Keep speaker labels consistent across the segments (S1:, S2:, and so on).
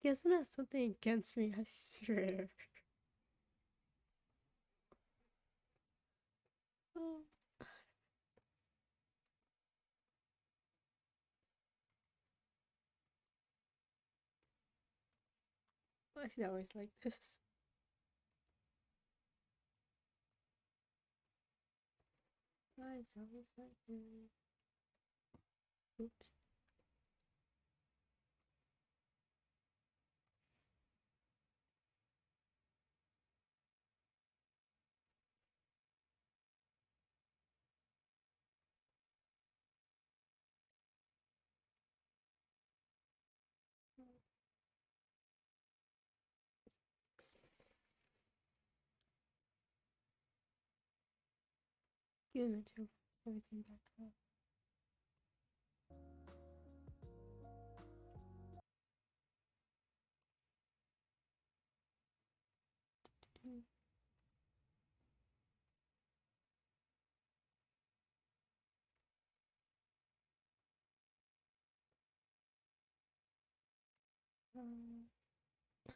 S1: isn't that something against me? I swear. Oh. Why is he always like this? Why is he always like this? Oops. Give him a joke. Everything back up.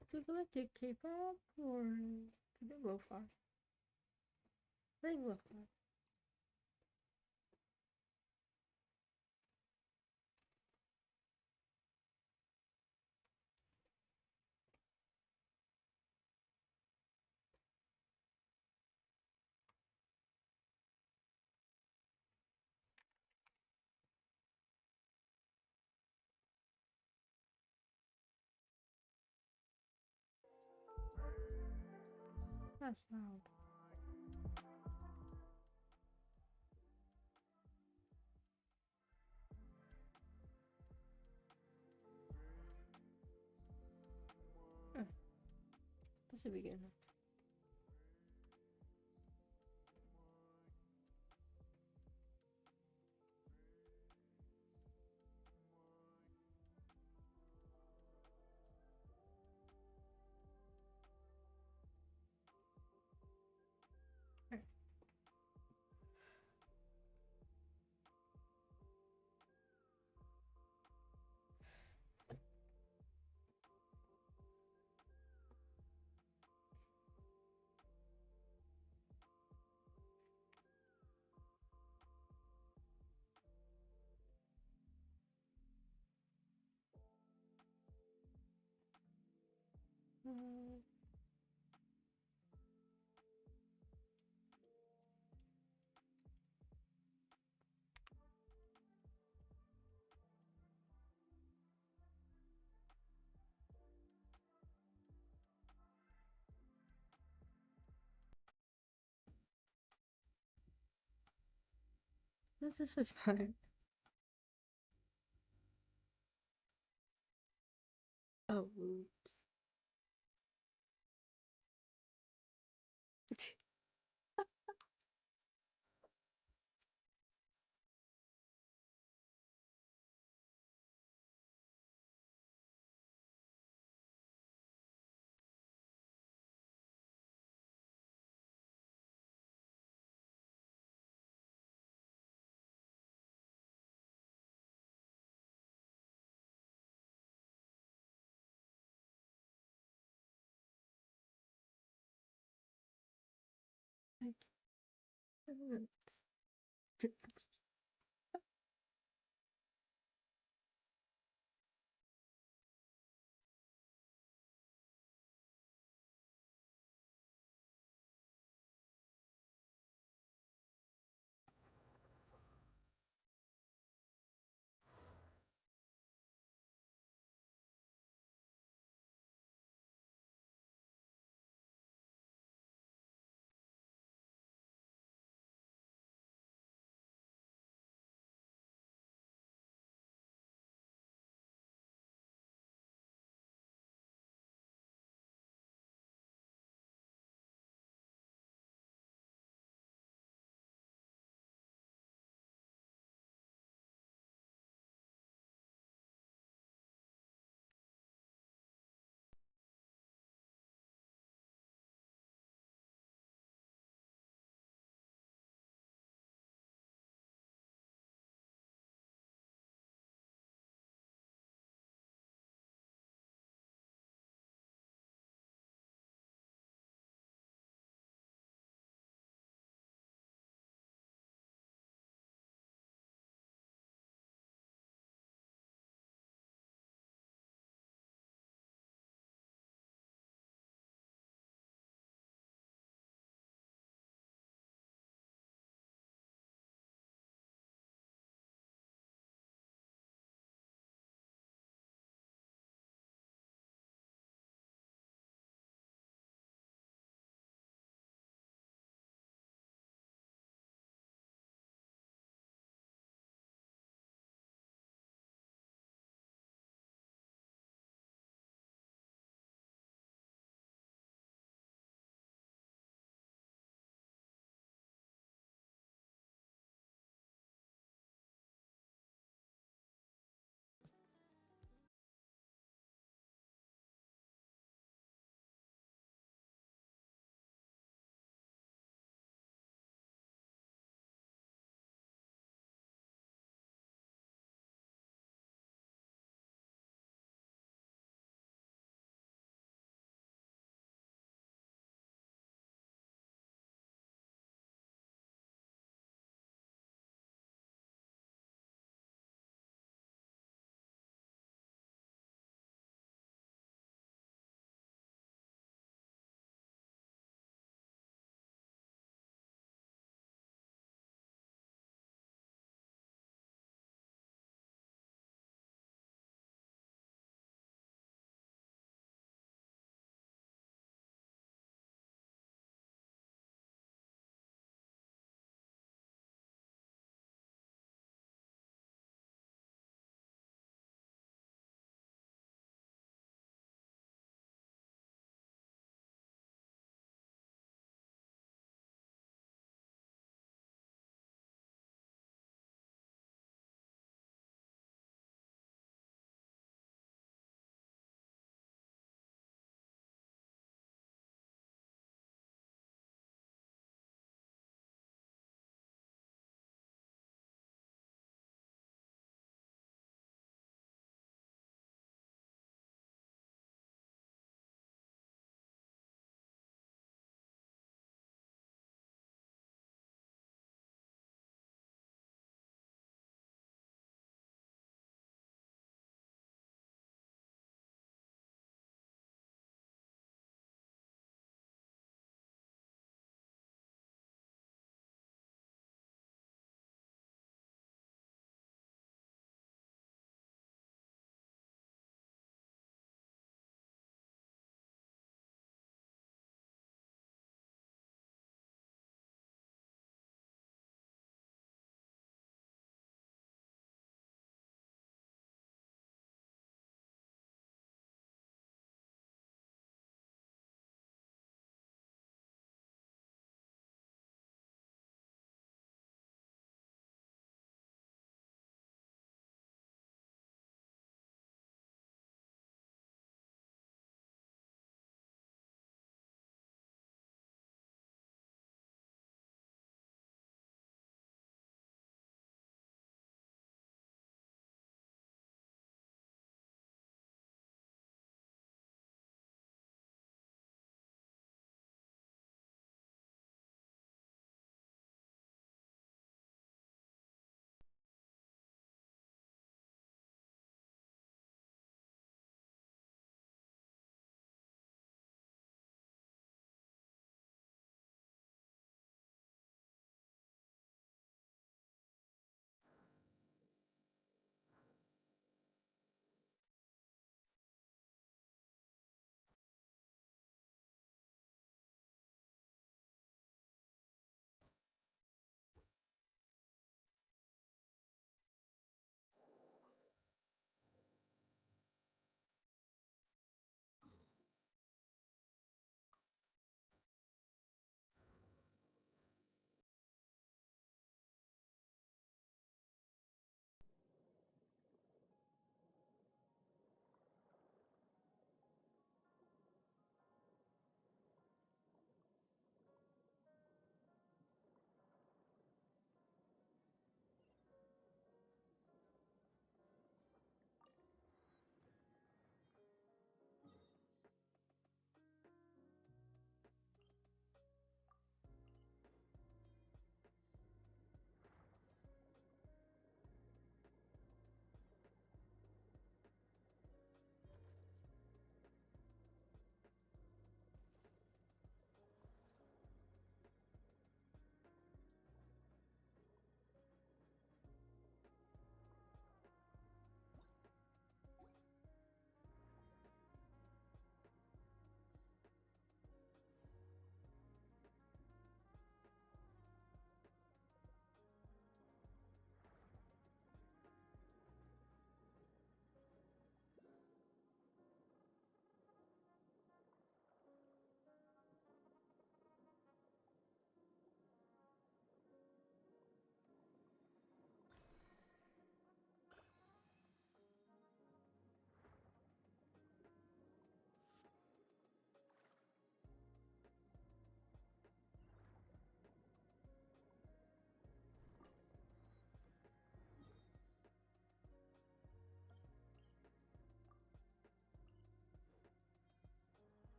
S1: Do we go back to K-pop or did it go far? I think we'll far. That's loud. Oh, this should be good enough. Alright. Uh, this is fine. Oh, oops. I can't.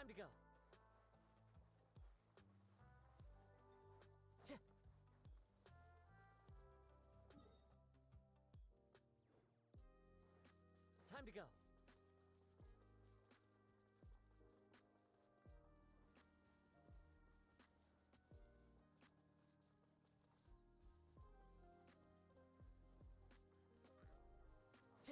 S2: Time to go. Tch. Time to go. Tch.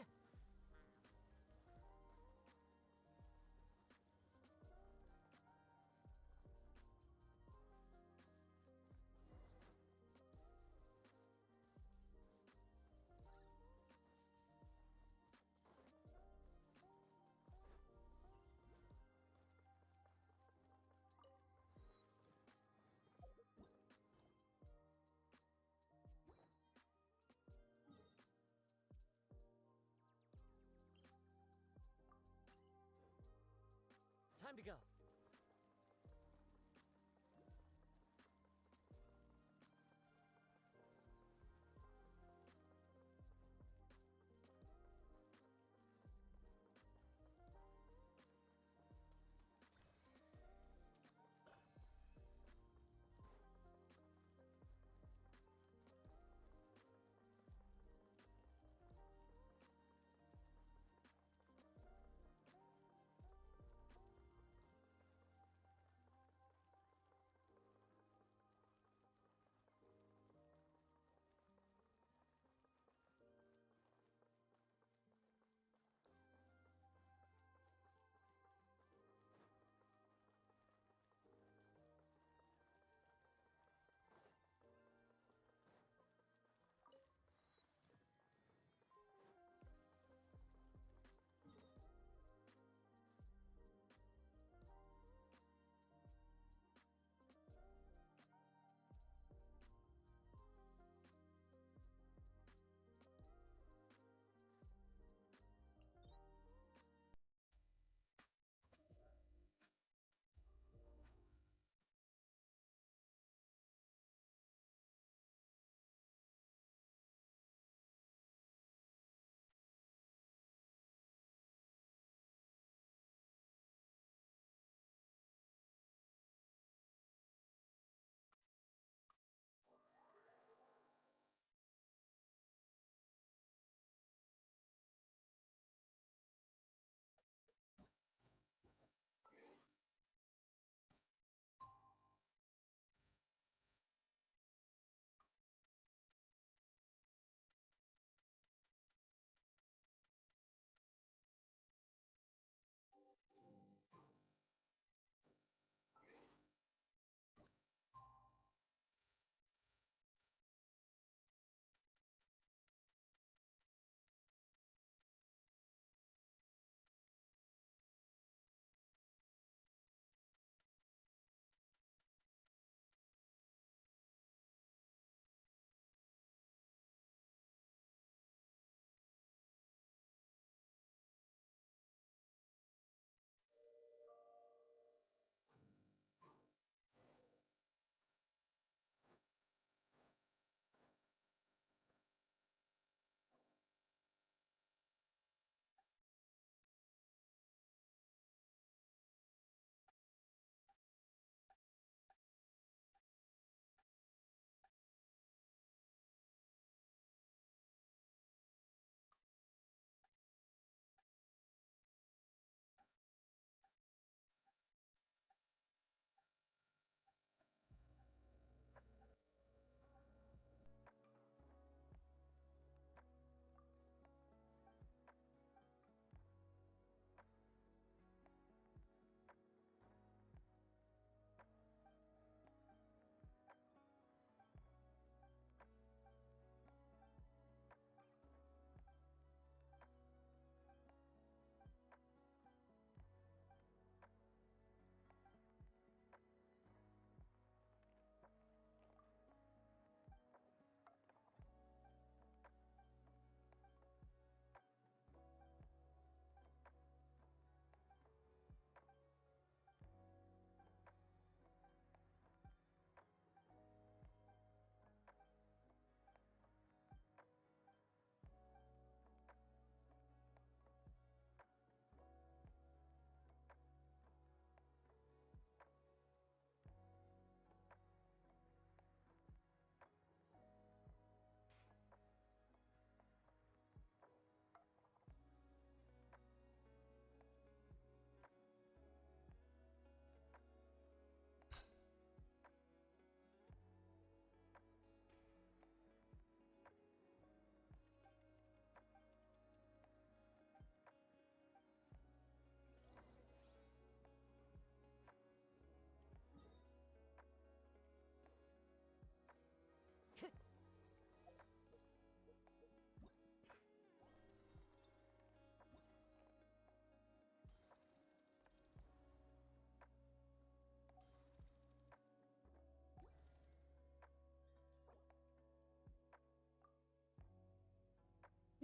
S2: Time to go.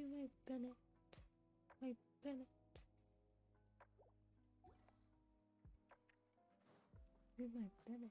S1: Be my Bennett. My Bennett. Be my Bennett.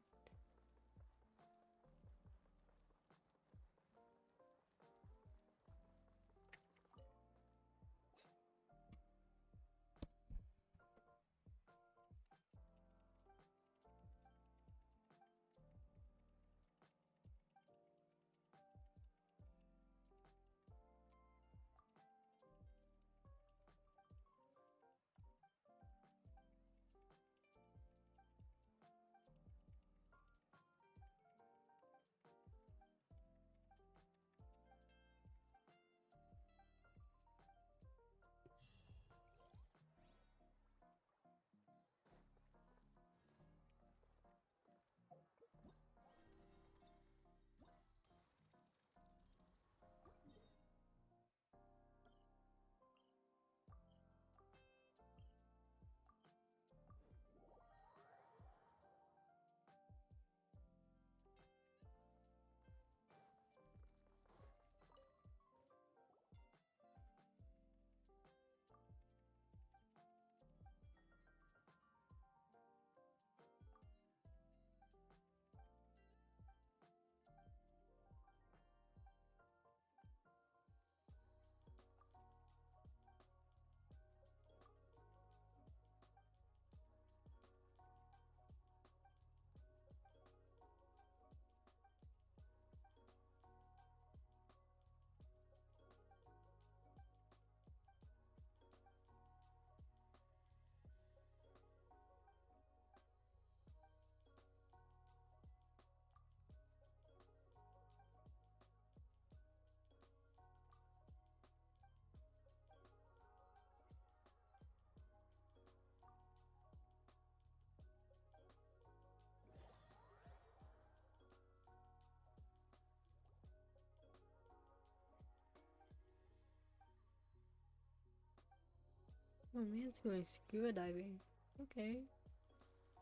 S1: My man's going scuba diving. Okay.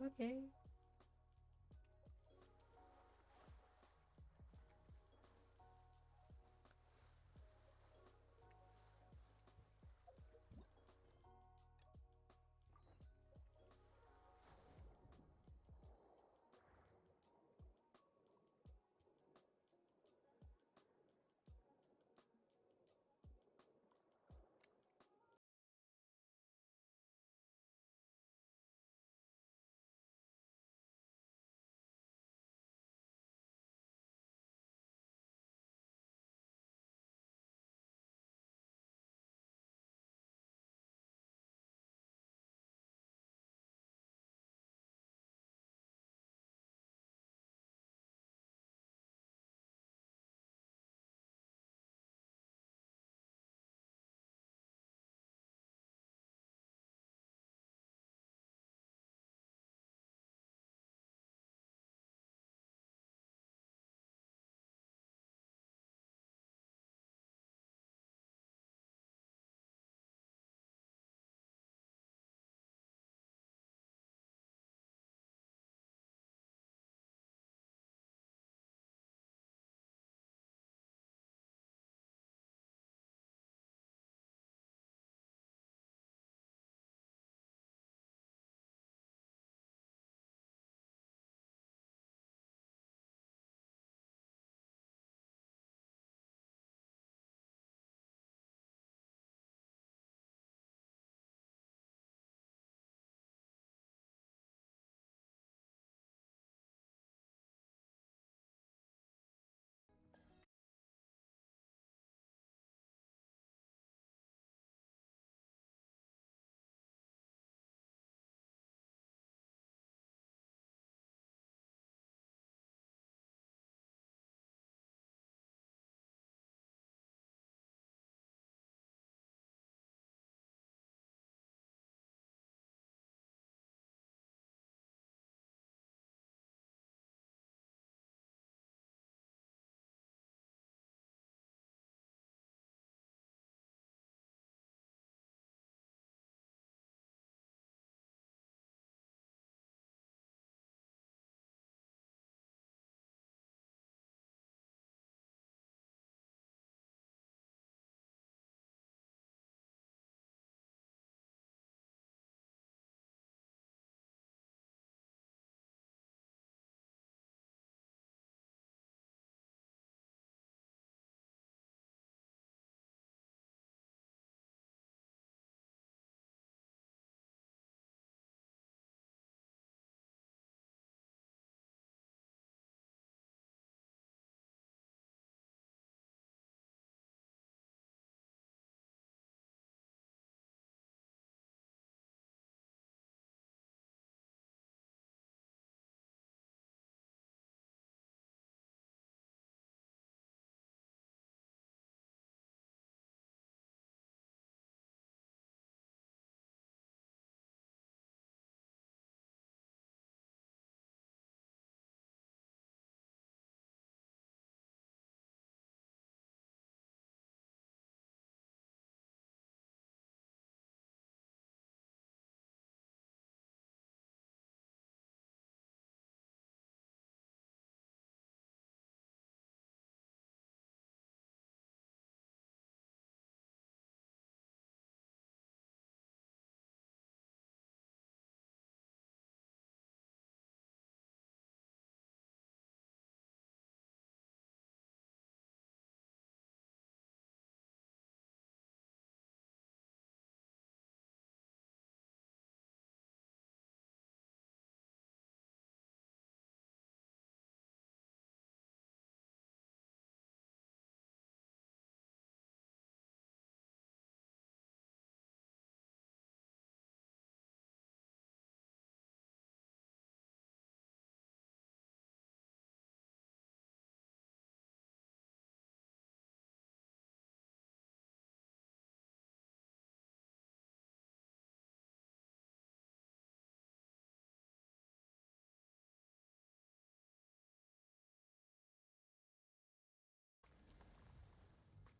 S1: Okay.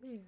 S1: Yeah.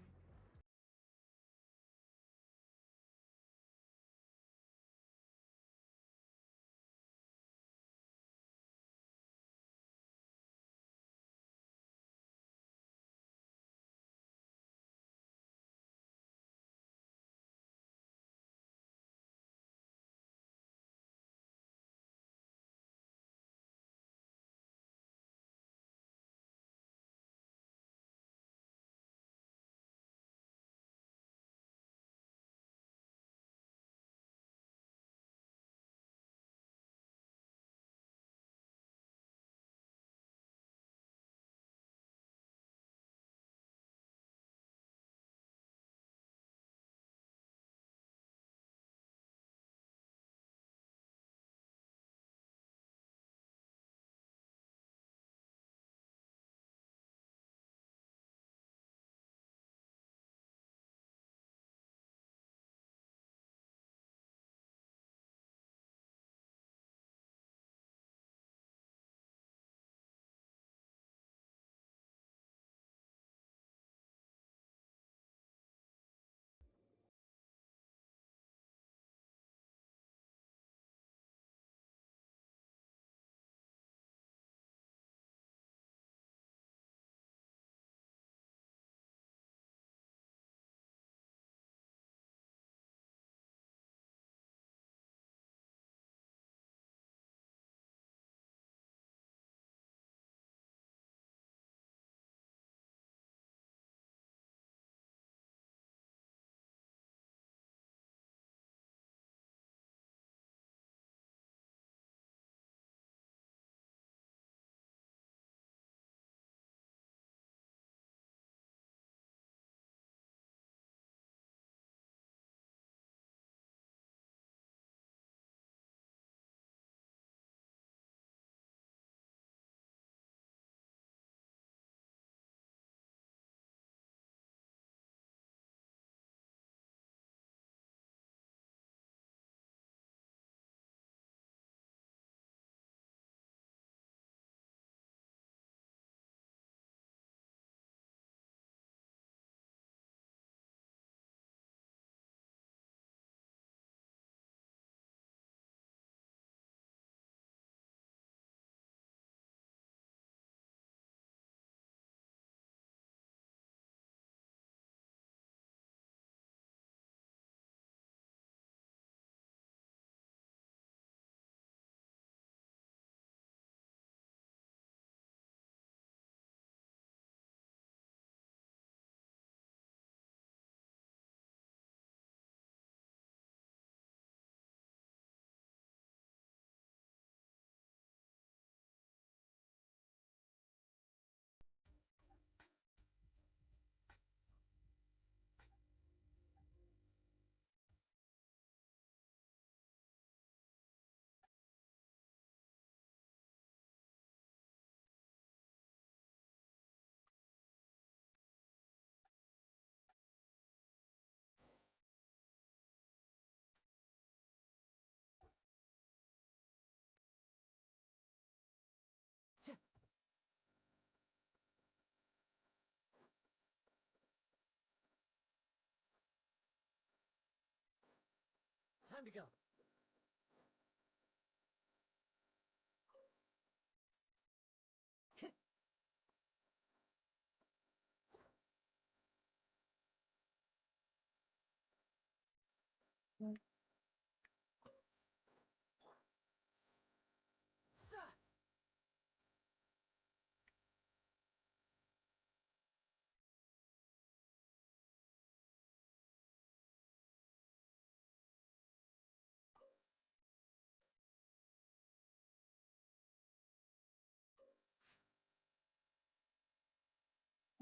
S2: Time to go.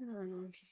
S1: I don't know if you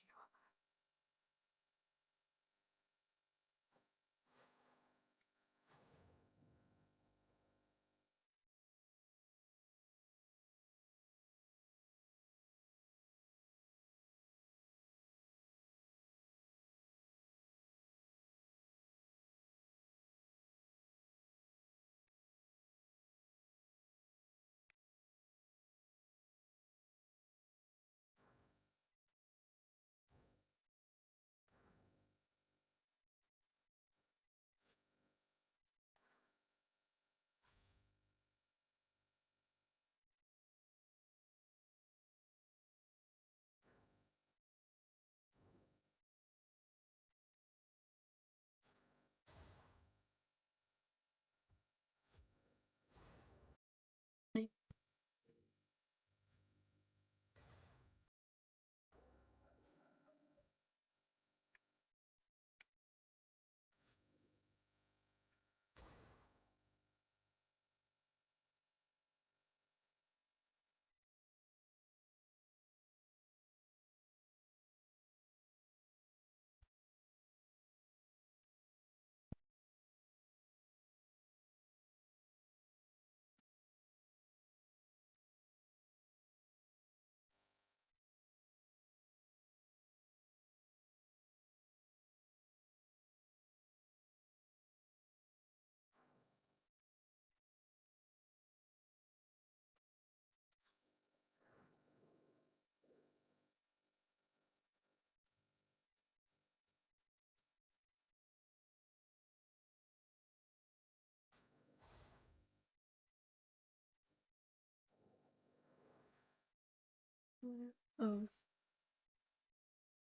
S1: Oh,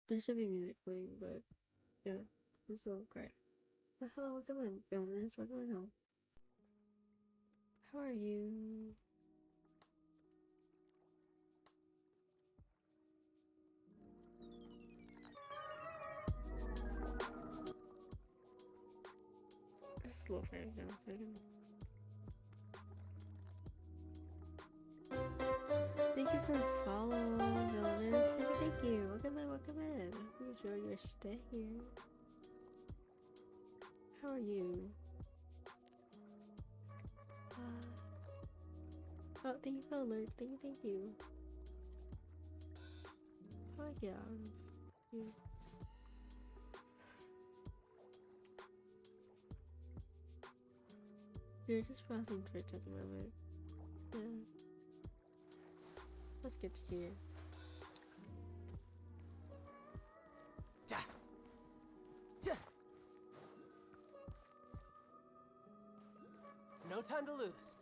S1: there should be music playing, but yeah, it's so great. But hello, welcome in, illness. What's going on? How are you? Just a little fan down a second. Thank you for following, illness. Thank you. Welcome in, welcome in. I hope you enjoy your stay here. How are you? Oh, thank you for the alert. Thank you. How do I get out of you? You're just browsing Twitch at the moment. Yeah. That's good to hear.
S2: No time to lose.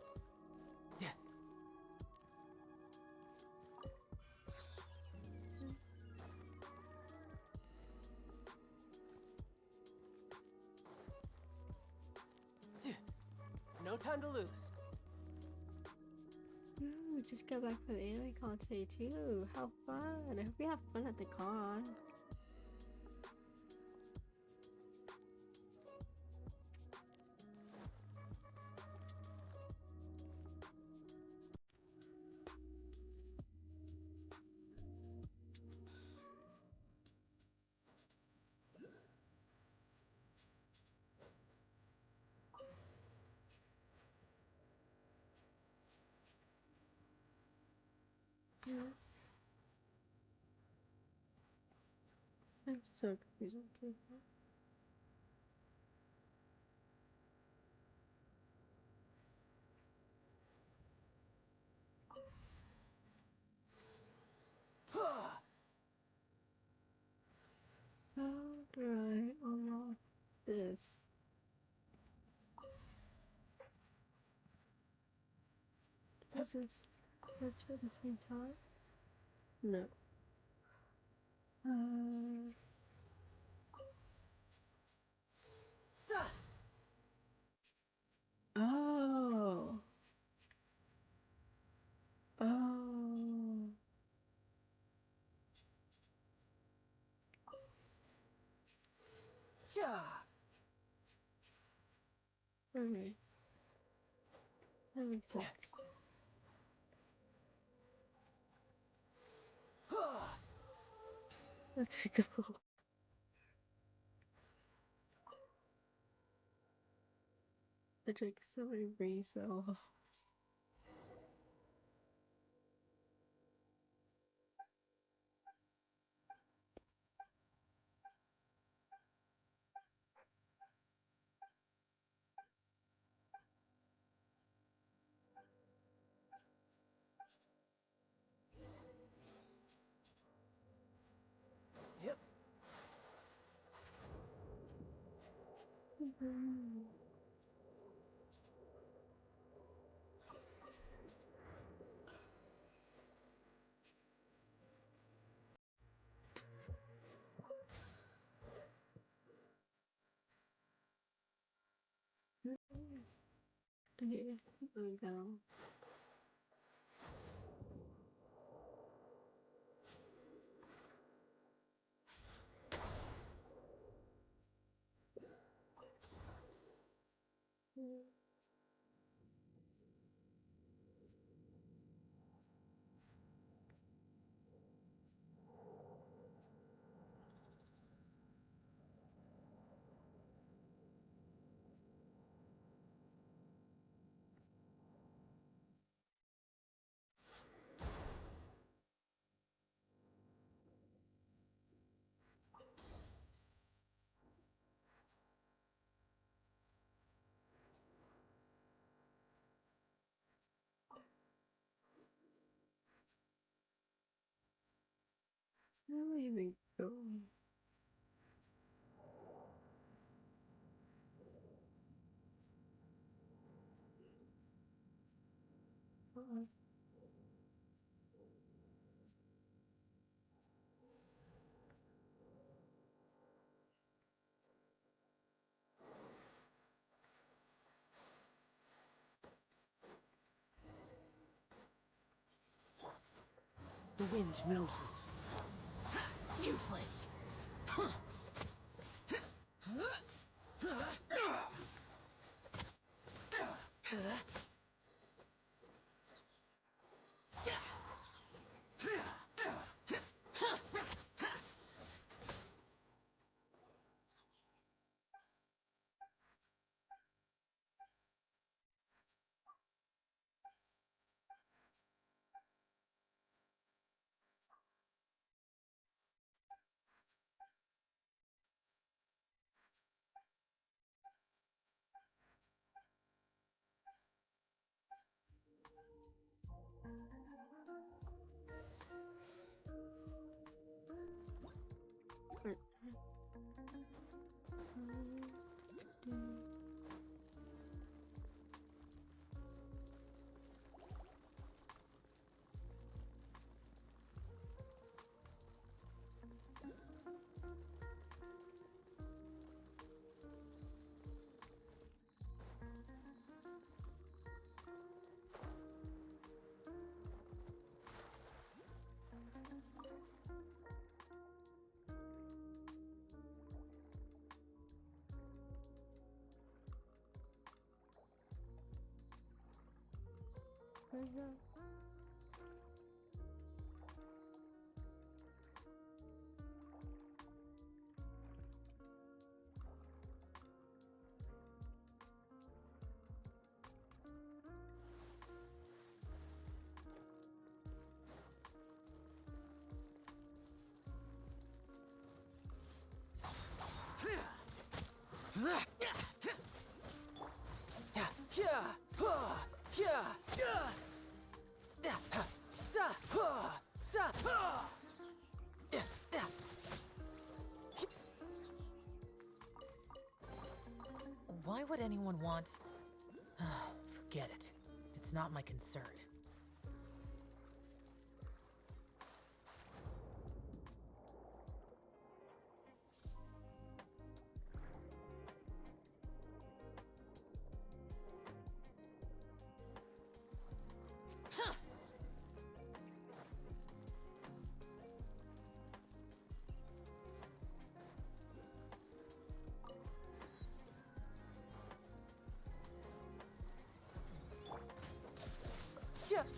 S2: No time to lose.
S1: We just got back from anime con today too. How fun! I hope you have fun at the con. Yeah. I'm just so confused too. How do I unlock this? I just search at the same time? No. Oh. Oh. Okay. That makes sense. Let's take a look. I drank so many brain cells.
S2: Yep.
S1: Okay, there we go. Where do I even go?
S3: The wind knows me. Useless.
S2: Why would anyone want... Forget it. It's not my concern.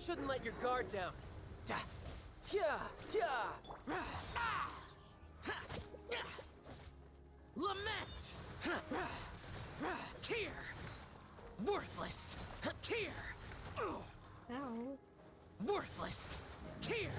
S2: Shouldn't let your guard down. Lament! Tear! Worthless! Tear!
S1: Ow.
S2: Worthless! Tear!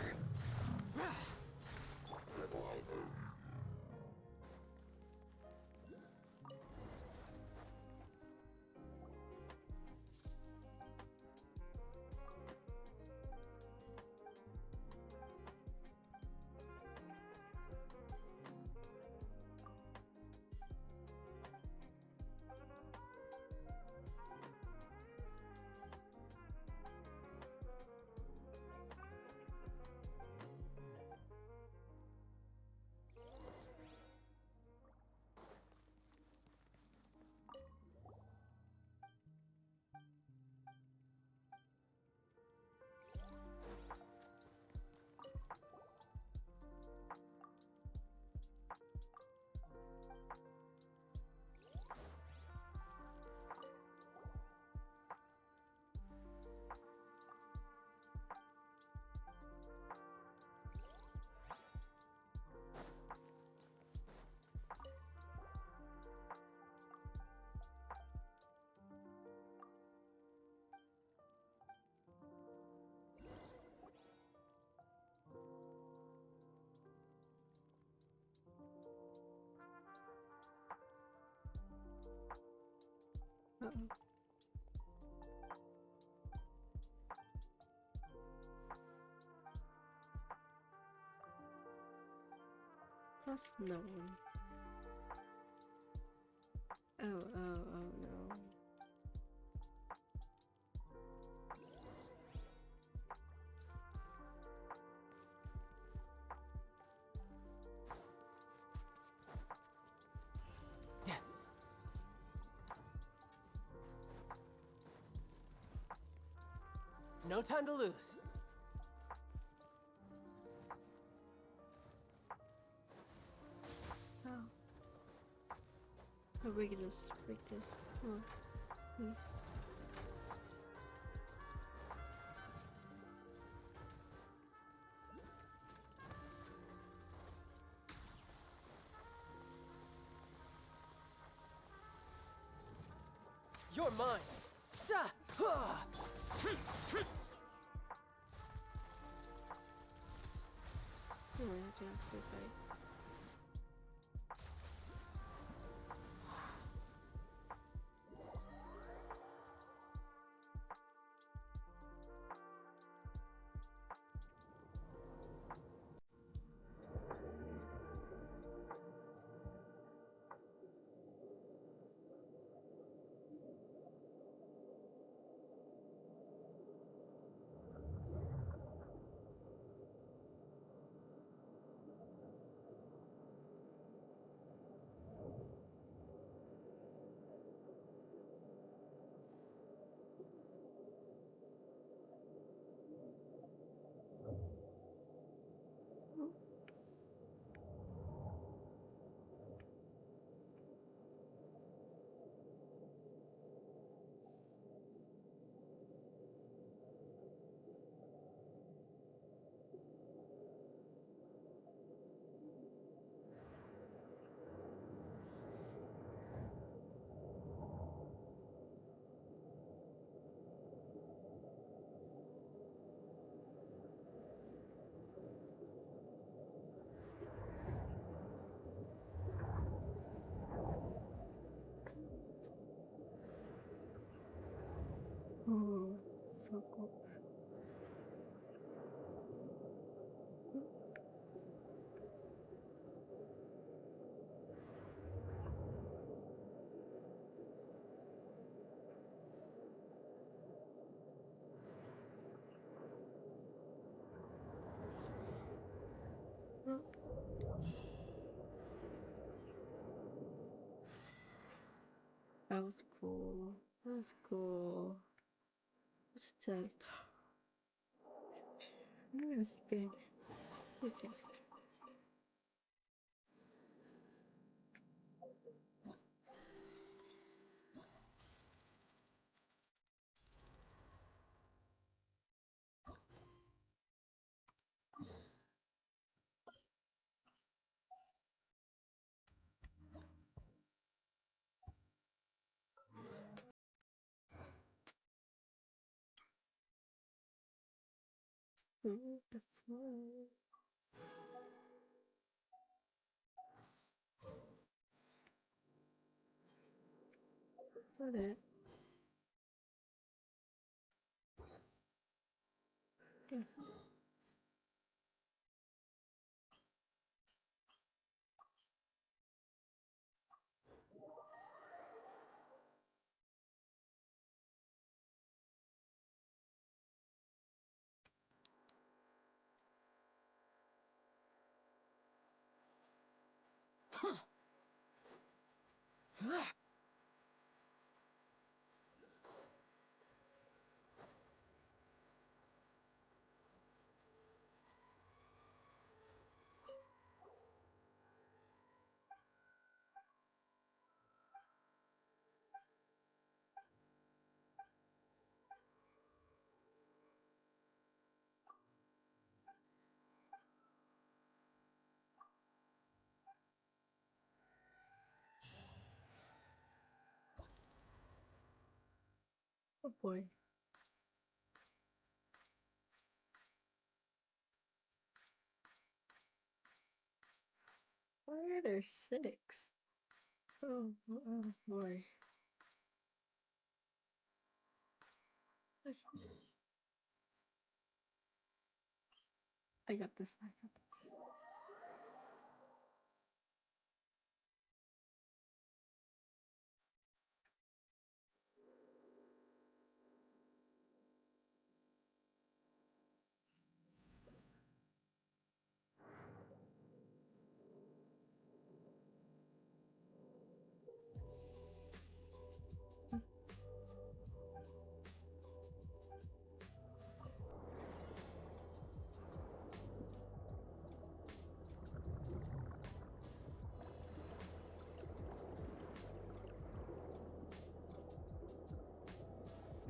S1: Uh-oh. Trust no one. Oh no.
S2: No time to lose.
S1: Oh, break this. Break this. Come on. Please.
S2: You're mine. Za! Huh!
S1: Oh, I have to fight. Oh, so cool. That was cool. That was cool. What's a chest? I'm gonna spin the chest. The floor. Is that it? Yeah. Oh boy. Why are there 6? Oh boy. I got this. I got this.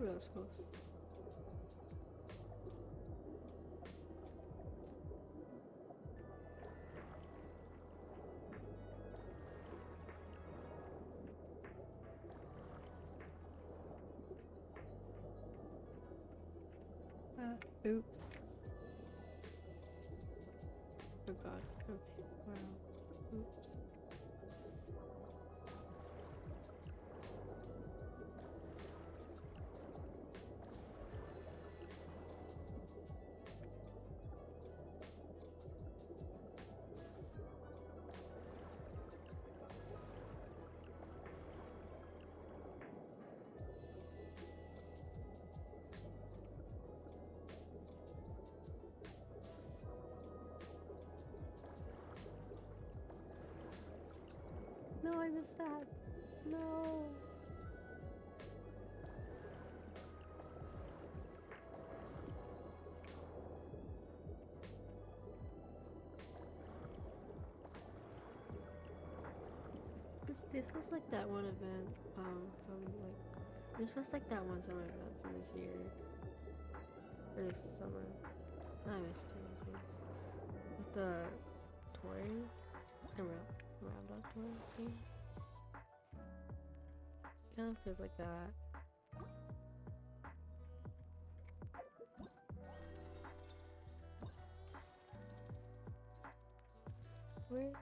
S1: That was close. Oops. Oh god. Okay. Wow. Oops. No, I missed that. No. This was like that one event, from like, this was like that one summer event from this year. Or this summer. I missed it, please. With the toy, the roundup toy thing. Kind of feels like that. Where?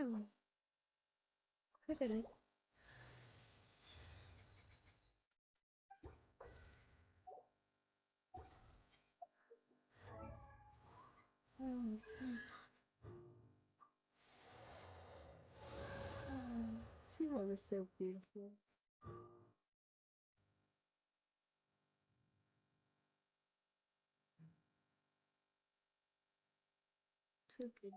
S1: Oh, I didn't. Oh, she was so beautiful. So good.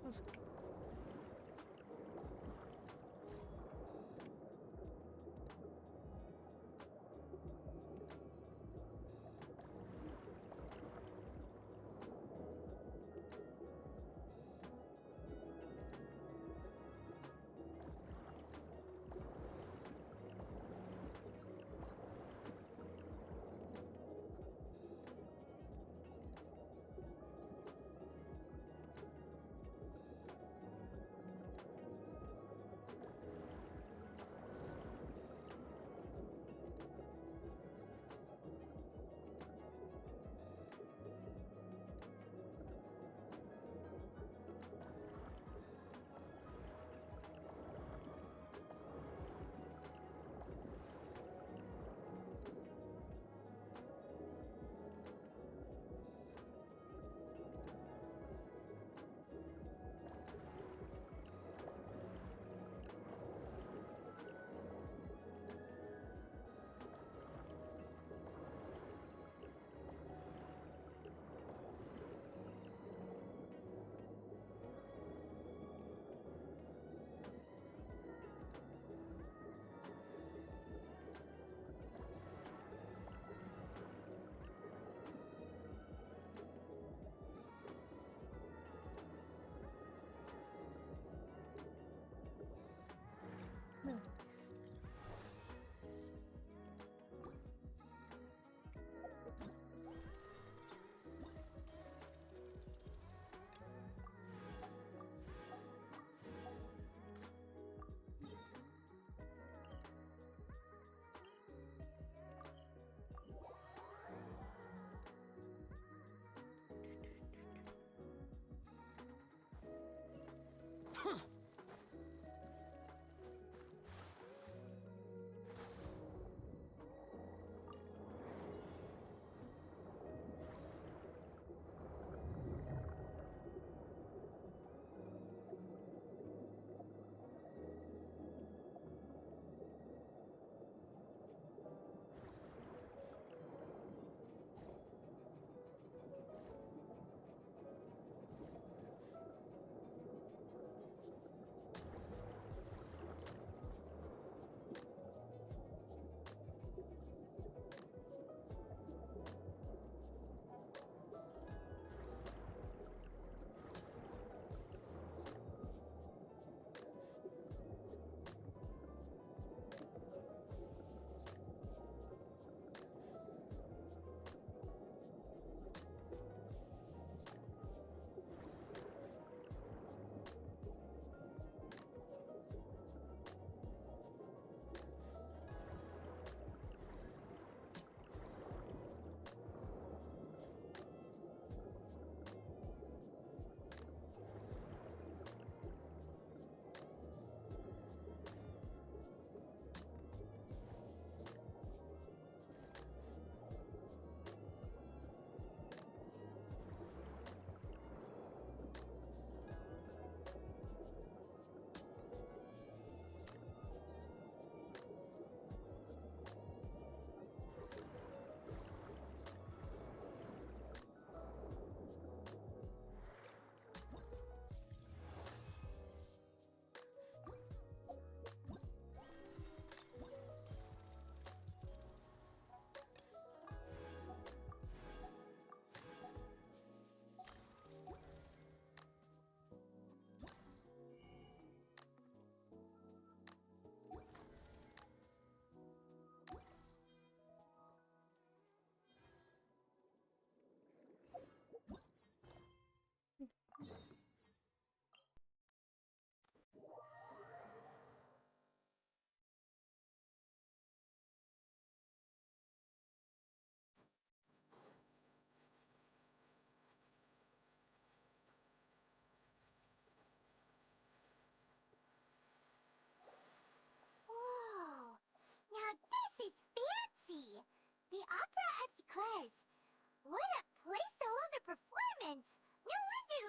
S1: Was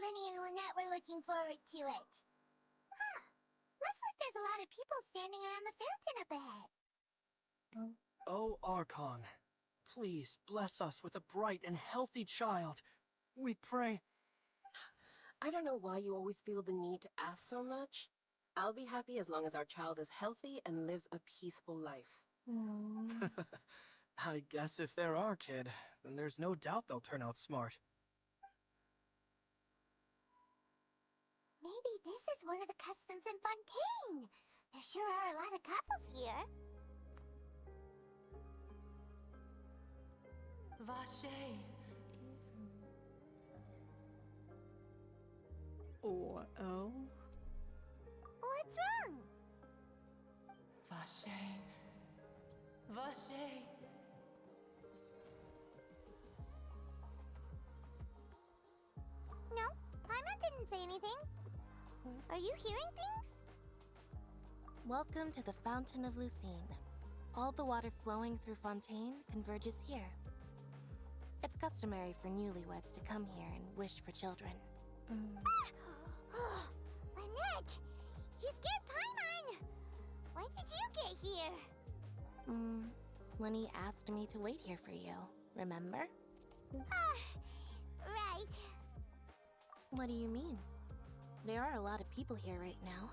S4: Lenny and Lynette were looking forward to it. Huh. Looks like there's a lot of people standing around the fountain up ahead.
S5: Oh, Archon, please bless us with a bright and healthy child. We pray.
S6: I don't know why you always feel the need to ask so much. I'll be happy as long as our child is healthy and lives a peaceful life.
S5: I guess if they're our kid, then there's no doubt they'll turn out smart.
S4: Maybe this is one of the customs in Fontaine. There sure are a lot of couples here.
S2: Vache.
S1: Oh.
S4: What's wrong?
S2: Vache. Vache.
S4: No, Paimon didn't say anything. Are you hearing things?
S7: Welcome to the Fountain of Lucine. All the water flowing through Fontaine converges here. It's customary for newlyweds to come here and wish for children.
S4: Lynette, you scared Paimon. When did you get here?
S7: Lenny asked me to wait here for you, remember?
S4: Right.
S7: What do you mean? There are a lot of people here right now.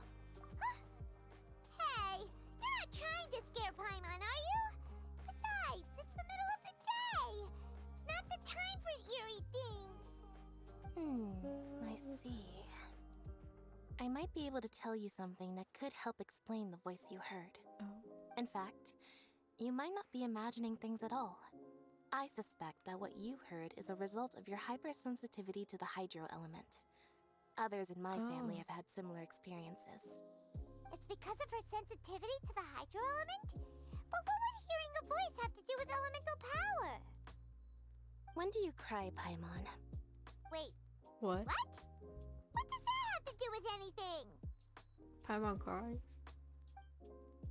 S4: Hey, you're not trying to scare Paimon, are you? Besides, it's the middle of the day. It's not the time for eerie things.
S7: I see. I might be able to tell you something that could help explain the voice you heard. In fact, you might not be imagining things at all. I suspect that what you heard is a result of your hypersensitivity to the hydro element. Others in my family have had similar experiences.
S4: It's because of her sensitivity to the hydro element? But what would hearing a voice have to do with elemental power?
S7: When do you cry, Paimon?
S4: Wait,
S1: What?
S4: what? What does that have to do with anything?
S1: Paimon cries?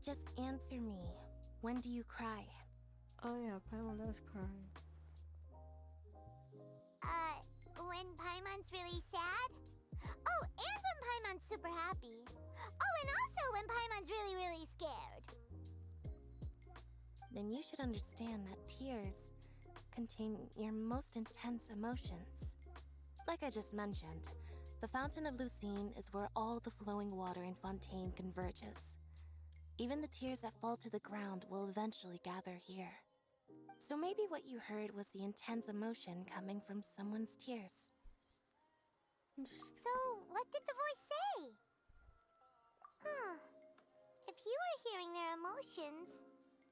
S7: Just answer me. When do you cry?
S1: Oh yeah, Paimon does cry.
S4: When Paimon's really sad? Oh, and when Paimon's super happy. Oh, and also when Paimon's really, really scared.
S7: Then you should understand that tears contain your most intense emotions. Like I just mentioned, the Fountain of Lucine is where all the flowing water in Fontaine converges. Even the tears that fall to the ground will eventually gather here. So maybe what you heard was the intense emotion coming from someone's tears.
S4: So, what did the voice say? If you were hearing their emotions,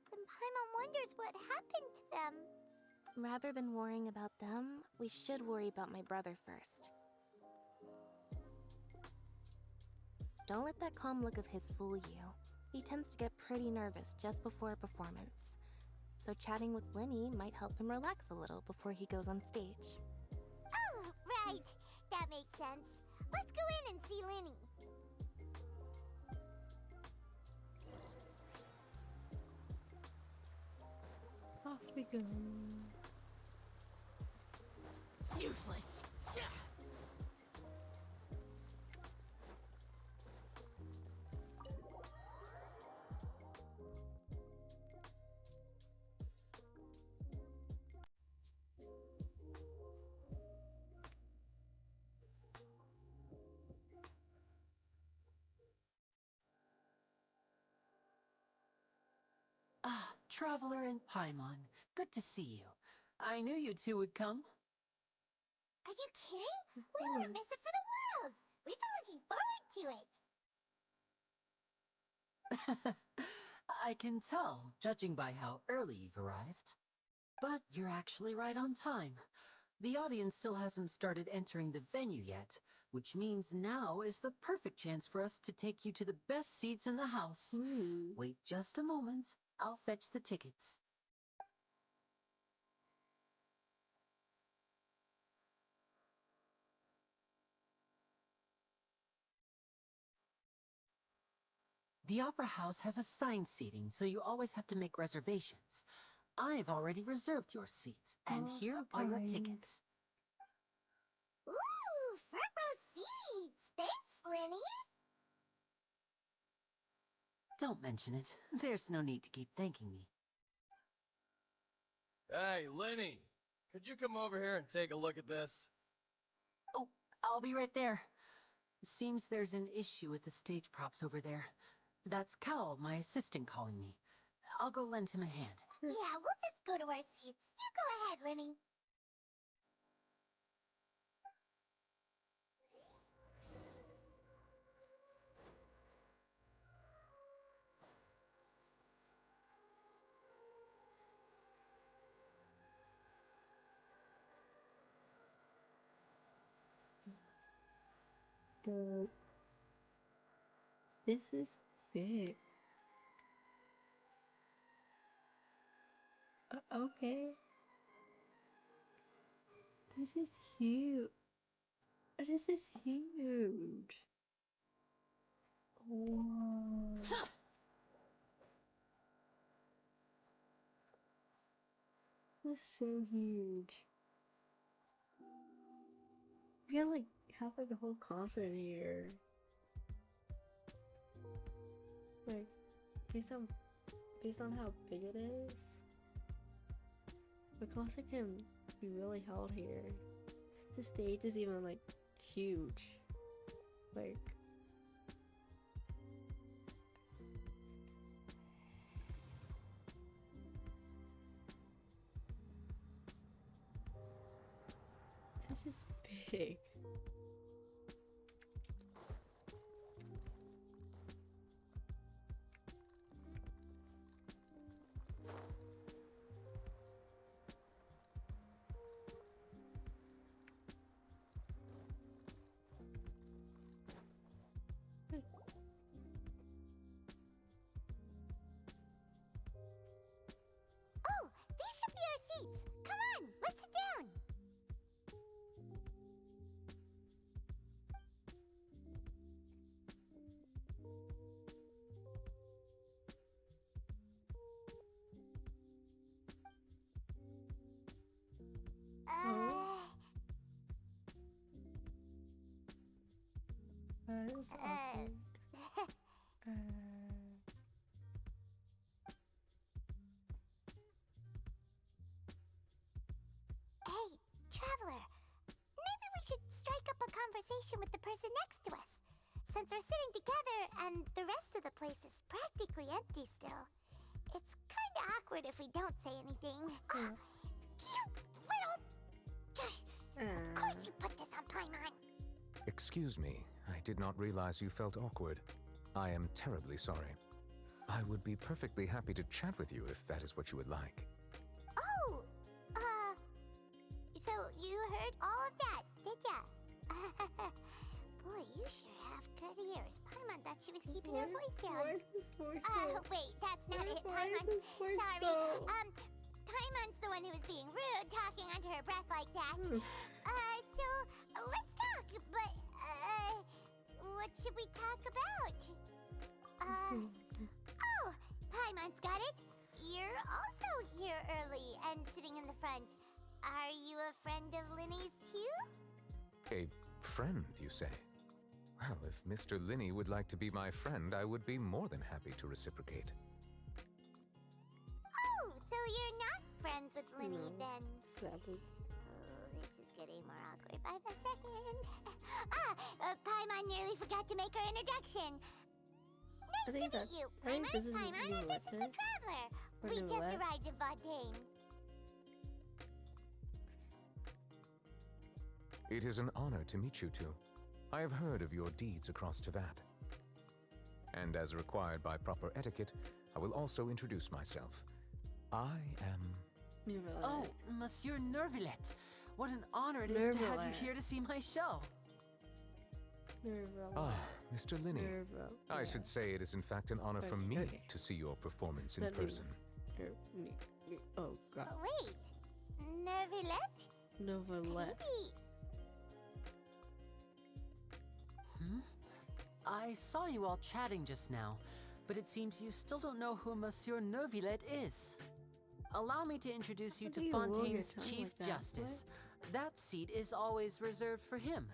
S4: then Paimon wonders what happened to them.
S7: Rather than worrying about them, we should worry about my brother first. Don't let that calm look of his fool you. He tends to get pretty nervous just before a performance. So chatting with Lenny might help him relax a little before he goes on stage.
S4: Oh, right. That makes sense. Let's go in and see Lenny.
S1: Off we go.
S2: Useless.
S8: Ah, Traveler and Paimon. Good to see you. I knew you two would come.
S4: Are you kidding? We wouldn't miss it for the world. We've been looking forward to it.
S8: I can tell, judging by how early you've arrived. But you're actually right on time. The audience still hasn't started entering the venue yet, which means now is the perfect chance for us to take you to the best seats in the house. Wait just a moment. I'll fetch the tickets. The Opera House has assigned seating, so you always have to make reservations. I've already reserved your seats, and here are your tickets.
S4: Ooh, front row
S8: Don't mention it. There's no need to keep thanking me.
S9: Hey, Lenny! Could you come over here and take a look at this?
S8: Oh, I'll be right there. Seems there's an issue with the stage props over there. That's Cal, my assistant, calling me. I'll go lend him a hand.
S4: Yeah, we'll just go to our seats. You go ahead, Lenny.
S1: Dude, this is big. Okay. This is huge. This is huge. Wow. That's so huge. We can like have like a whole concert here. Like based on how big it is, the concert can be really held here. The stage is even like huge. Like this is big.
S4: Oh, these should be our seats. Come on, let's sit down.
S1: That is awkward.
S4: Hey, traveler. Maybe we should strike up a conversation with the person next to us. Since we're sitting together and the rest of the place is practically empty still. It's kinda awkward if we don't say anything. You little... Of course you put this on Paimon.
S10: Excuse me, I did not realize you felt awkward. I am terribly sorry. I would be perfectly happy to chat with you if that is what you would like.
S4: Oh, so you heard all of that, did ya? Boy, you sure have good ears. Paimon thought she was keeping her voice down.
S1: Why is this voice so...
S4: Wait, that's not it.
S1: Why is
S4: Paimon's...
S1: this voice
S4: Sorry.
S1: so...
S4: Paimon's the one who was being rude, talking under her breath like that. So, let's talk, but, what should we talk about? Oh, Paimon's got it. You're also here early and sitting in the front. Are you a friend of Linny's too?
S10: A friend, you say? Well, if Mr. Linney would like to be my friend, I would be more than happy to reciprocate.
S4: Oh, so you're not friends with Linny
S1: No.
S4: then?
S1: Sadly.
S4: Oh, this is getting more awkward by the second. Paimon nearly forgot to make her introduction. Nice to
S1: think
S4: meet
S1: that's-
S4: you.
S1: I think this is
S4: Paimon's Paimon, and this is the
S1: Roulette.
S4: Traveler.
S1: Or
S4: We just
S1: Roulette.
S4: arrived in Fontaine.
S10: It is an honor to meet you two. I have heard of your deeds across Tevat. And as required by proper etiquette, I will also introduce myself. I am...
S2: Oh, Monsieur Nervillet. What an honor it is to have you
S1: Nervillet.
S2: here to see my show.
S10: Ah, Mr. Linney. I
S1: Yeah.
S10: should say it is in fact an honor for me
S1: Okay.
S10: to see your performance in
S1: Let me-
S10: person.
S1: Oh god.
S4: Wait, Nervilette?
S1: Novelette.
S4: Maybe.
S2: I saw you all chatting just now, but it seems you still don't know who Monsieur Nervillet is. Allow me to introduce you
S1: How
S2: to
S1: do you roll your
S2: Fontaine's
S1: tongue
S2: Chief
S1: like that?
S2: Justice. That seat is always reserved for him.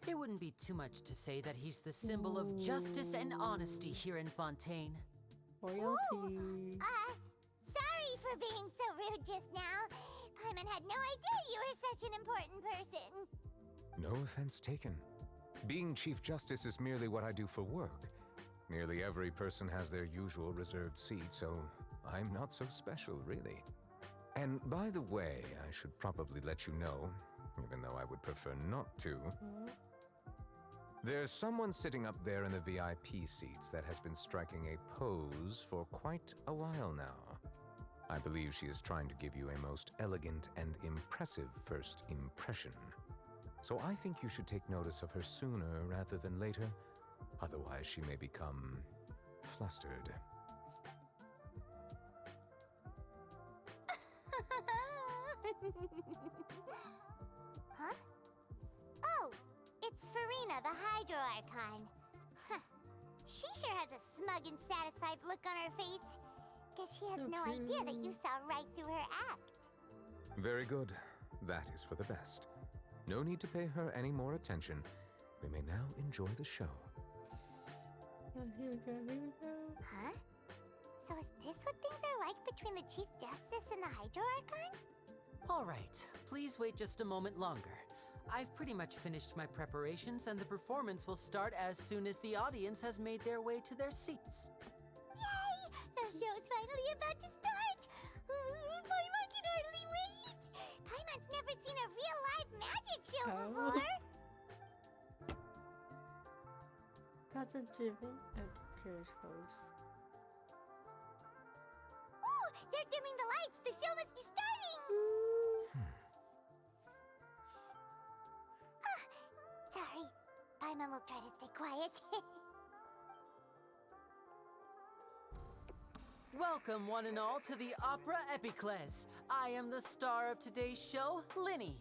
S2: It wouldn't be too much to say that he's the symbol of justice and honesty here in Fontaine.
S1: Royalty.
S4: Sorry for being so rude just now. Paimon had no idea you were such an important person.
S10: No offense taken. Being Chief Justice is merely what I do for work. Nearly every person has their usual reserved seat, so I'm not so special, really. And by the way, I should probably let you know, even though I would prefer not to. There's someone sitting up there in the VIP seats that has been striking a pose for quite a while now. I believe she is trying to give you a most elegant and impressive first impression. So I think you should take notice of her sooner rather than later. Otherwise, she may become flustered.
S4: Huh? Oh, it's Farina, the Hydro Archon. Huh. She sure has a smug and satisfied look on her face. Guess she has no idea that you saw right through her act.
S10: Very good. That is for the best. No need to pay her any more attention. We may now enjoy the show.
S1: Oh, here we go, here we go.
S4: Huh? So is this what things are like between the Chief Justice and the Hydro Archon?
S2: All right, please wait just a moment longer. I've pretty much finished my preparations, and the performance will start as soon as the audience has made their way to their seats.
S4: Yay! The show's finally about to start! Paimon can hardly wait! Paimon's never seen a real live magic show before!
S1: Content-driven appearances.
S4: Ooh! They're dimming the lights! The show must be starting! Sorry. Paimon will try to stay quiet.
S2: Welcome, one and all, to the Opera Epiclese. I am the star of today's show, Linny.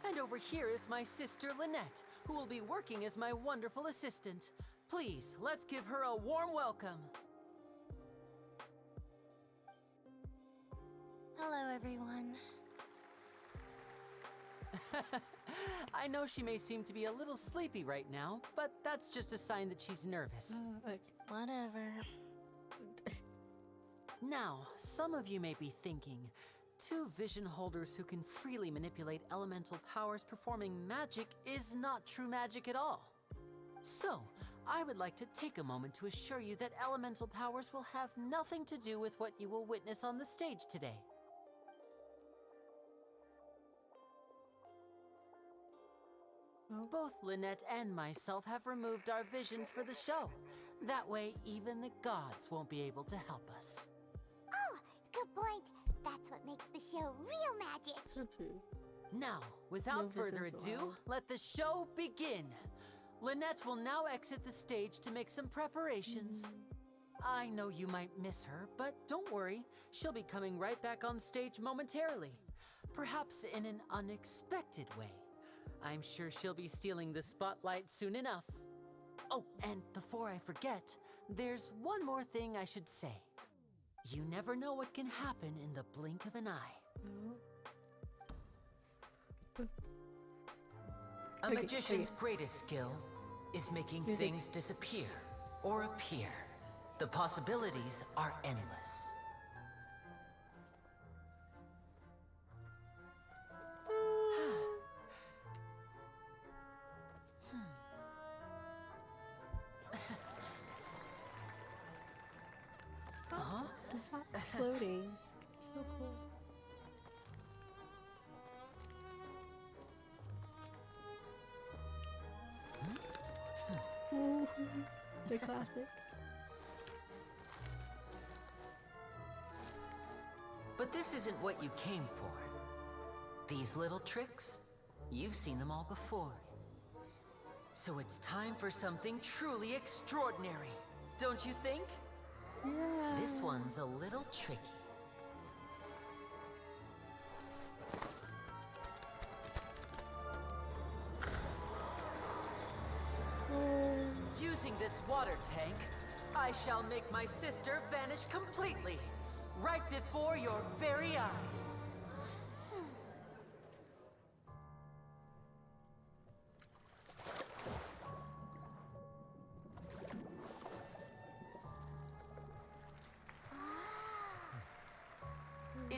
S2: And over here is my sister, Lynette, who will be working as my wonderful assistant. Please, let's give her a warm welcome.
S7: Hello, everyone.
S2: I know she may seem to be a little sleepy right now, but that's just a sign that she's nervous.
S1: Okay.
S7: Whatever.
S2: Now, some of you may be thinking, two vision holders who can freely manipulate elemental powers performing magic is not true magic at all. So, I would like to take a moment to assure you that elemental powers will have nothing to do with what you will witness on the stage today. Both Lynette and myself have removed our visions for the show. That way, even the gods won't be able to help us.
S4: Oh, good point. That's what makes the show real magic.
S1: So true.
S2: Now, without
S1: No
S2: further
S1: visions
S2: ado,
S1: allowed.
S2: let the show begin. Lynette will now exit the stage to make some preparations. I know you might miss her, but don't worry. She'll be coming right back on stage momentarily. Perhaps in an unexpected way. I'm sure she'll be stealing the spotlight soon enough. Oh, and before I forget, there's one more thing I should say. You never know what can happen in the blink of an eye. A magician's greatest skill is making things disappear or appear. The possibilities are endless.
S1: Floating. So cool. Ooh, the classic.
S2: But this isn't what you came for. These little tricks, you've seen them all before. So it's time for something truly extraordinary, don't you think?
S1: Yeah.
S2: This one's a little tricky. Using this water tank, I shall make my sister vanish completely, right before your very eyes.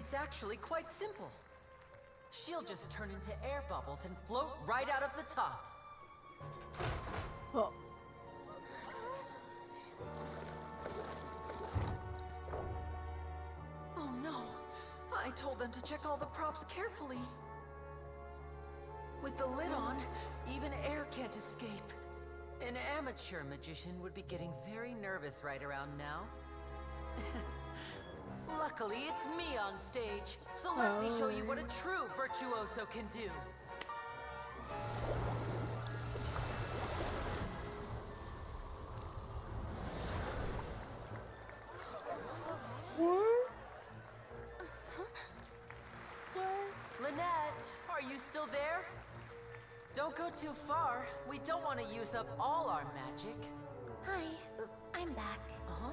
S2: It's actually quite simple. She'll just turn into air bubbles and float right out of the top.
S1: Oh.
S2: Oh no! I told them to check all the props carefully. With the lid on, even air can't escape. An amateur magician would be getting very nervous right around now. Luckily, it's me on stage, so let me show you what a true virtuoso can do. Lynette, are you still there? Don't go too far. We don't want to use up all our magic.
S7: Hi, I'm back.
S2: Uh-huh.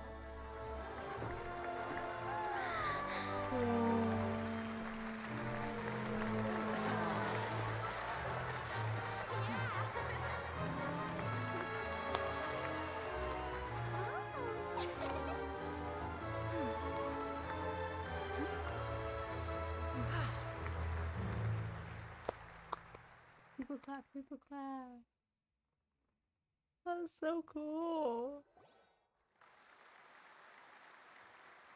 S1: People clap, people clap. That's so cool.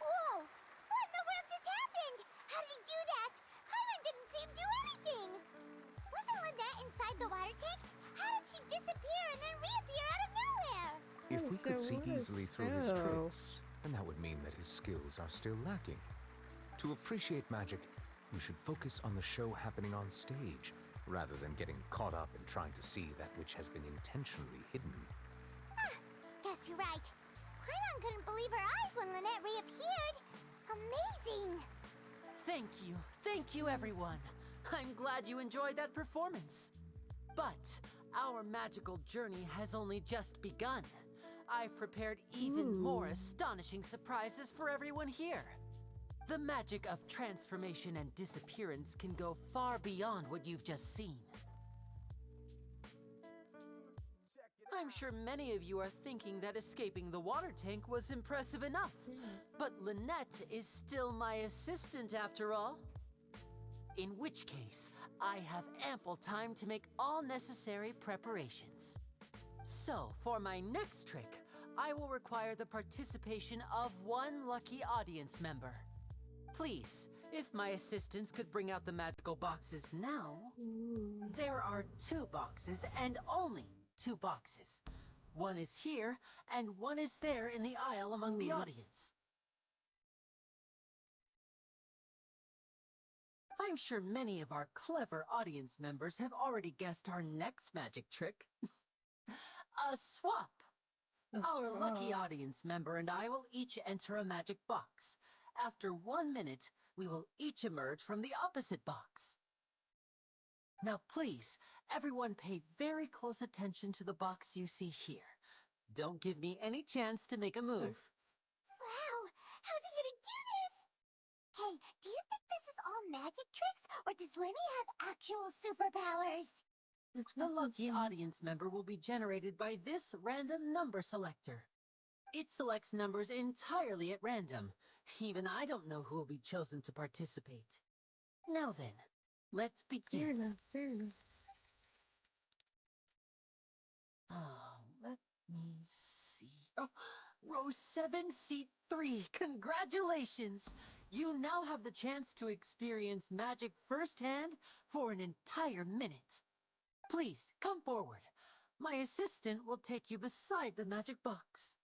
S4: Whoa! What in the world just happened? How did he do that? Paimon didn't see him do anything. Wasn't Lynette inside the water tank? How did she disappear and then reappear out of nowhere?
S10: If we could
S1: So
S10: see
S1: what is
S10: easily through his
S1: so?
S10: tricks, then that would mean that his skills are still lacking. To appreciate magic, you should focus on the show happening on stage, rather than getting caught up in trying to see that which has been intentionally hidden.
S4: Guess you're right. Paimon couldn't believe her eyes when Lynette reappeared. Amazing!
S2: Thank you everyone. I'm glad you enjoyed that performance. But our magical journey has only just begun. I've prepared even more astonishing surprises for everyone here. The magic of transformation and disappearance can go far beyond what you've just seen. I'm sure many of you are thinking that escaping the water tank was impressive enough. But Lynette is still my assistant after all. In which case, I have ample time to make all necessary preparations. So, for my next trick, I will require the participation of one lucky audience member. Please, if my assistants could bring out the magical boxes now.
S8: There are 2 boxes, and only 2 boxes. One is here, and one is there in the aisle among the audience. I'm sure many of our clever audience members have already guessed our next magic trick. A swap. Our lucky audience member and I will each enter a magic box. After 1 minute, we will each emerge from the opposite box. Now please, everyone pay very close attention to the box you see here. Don't give me any chance to make a move.
S4: Wow! How's he gonna do this? Hey, do you think this is all magic tricks, or does Lenny have actual superpowers?
S8: The lucky audience member will be generated by this random number selector. It selects numbers entirely at random. Even I don't know who will be chosen to participate. Now then, let's begin.
S1: Fair enough, fair enough.
S8: Let me see. Oh, row 7, seat 3. Congratulations! You now have the chance to experience magic firsthand for an entire minute. Please, come forward. My assistant will take you beside the magic box.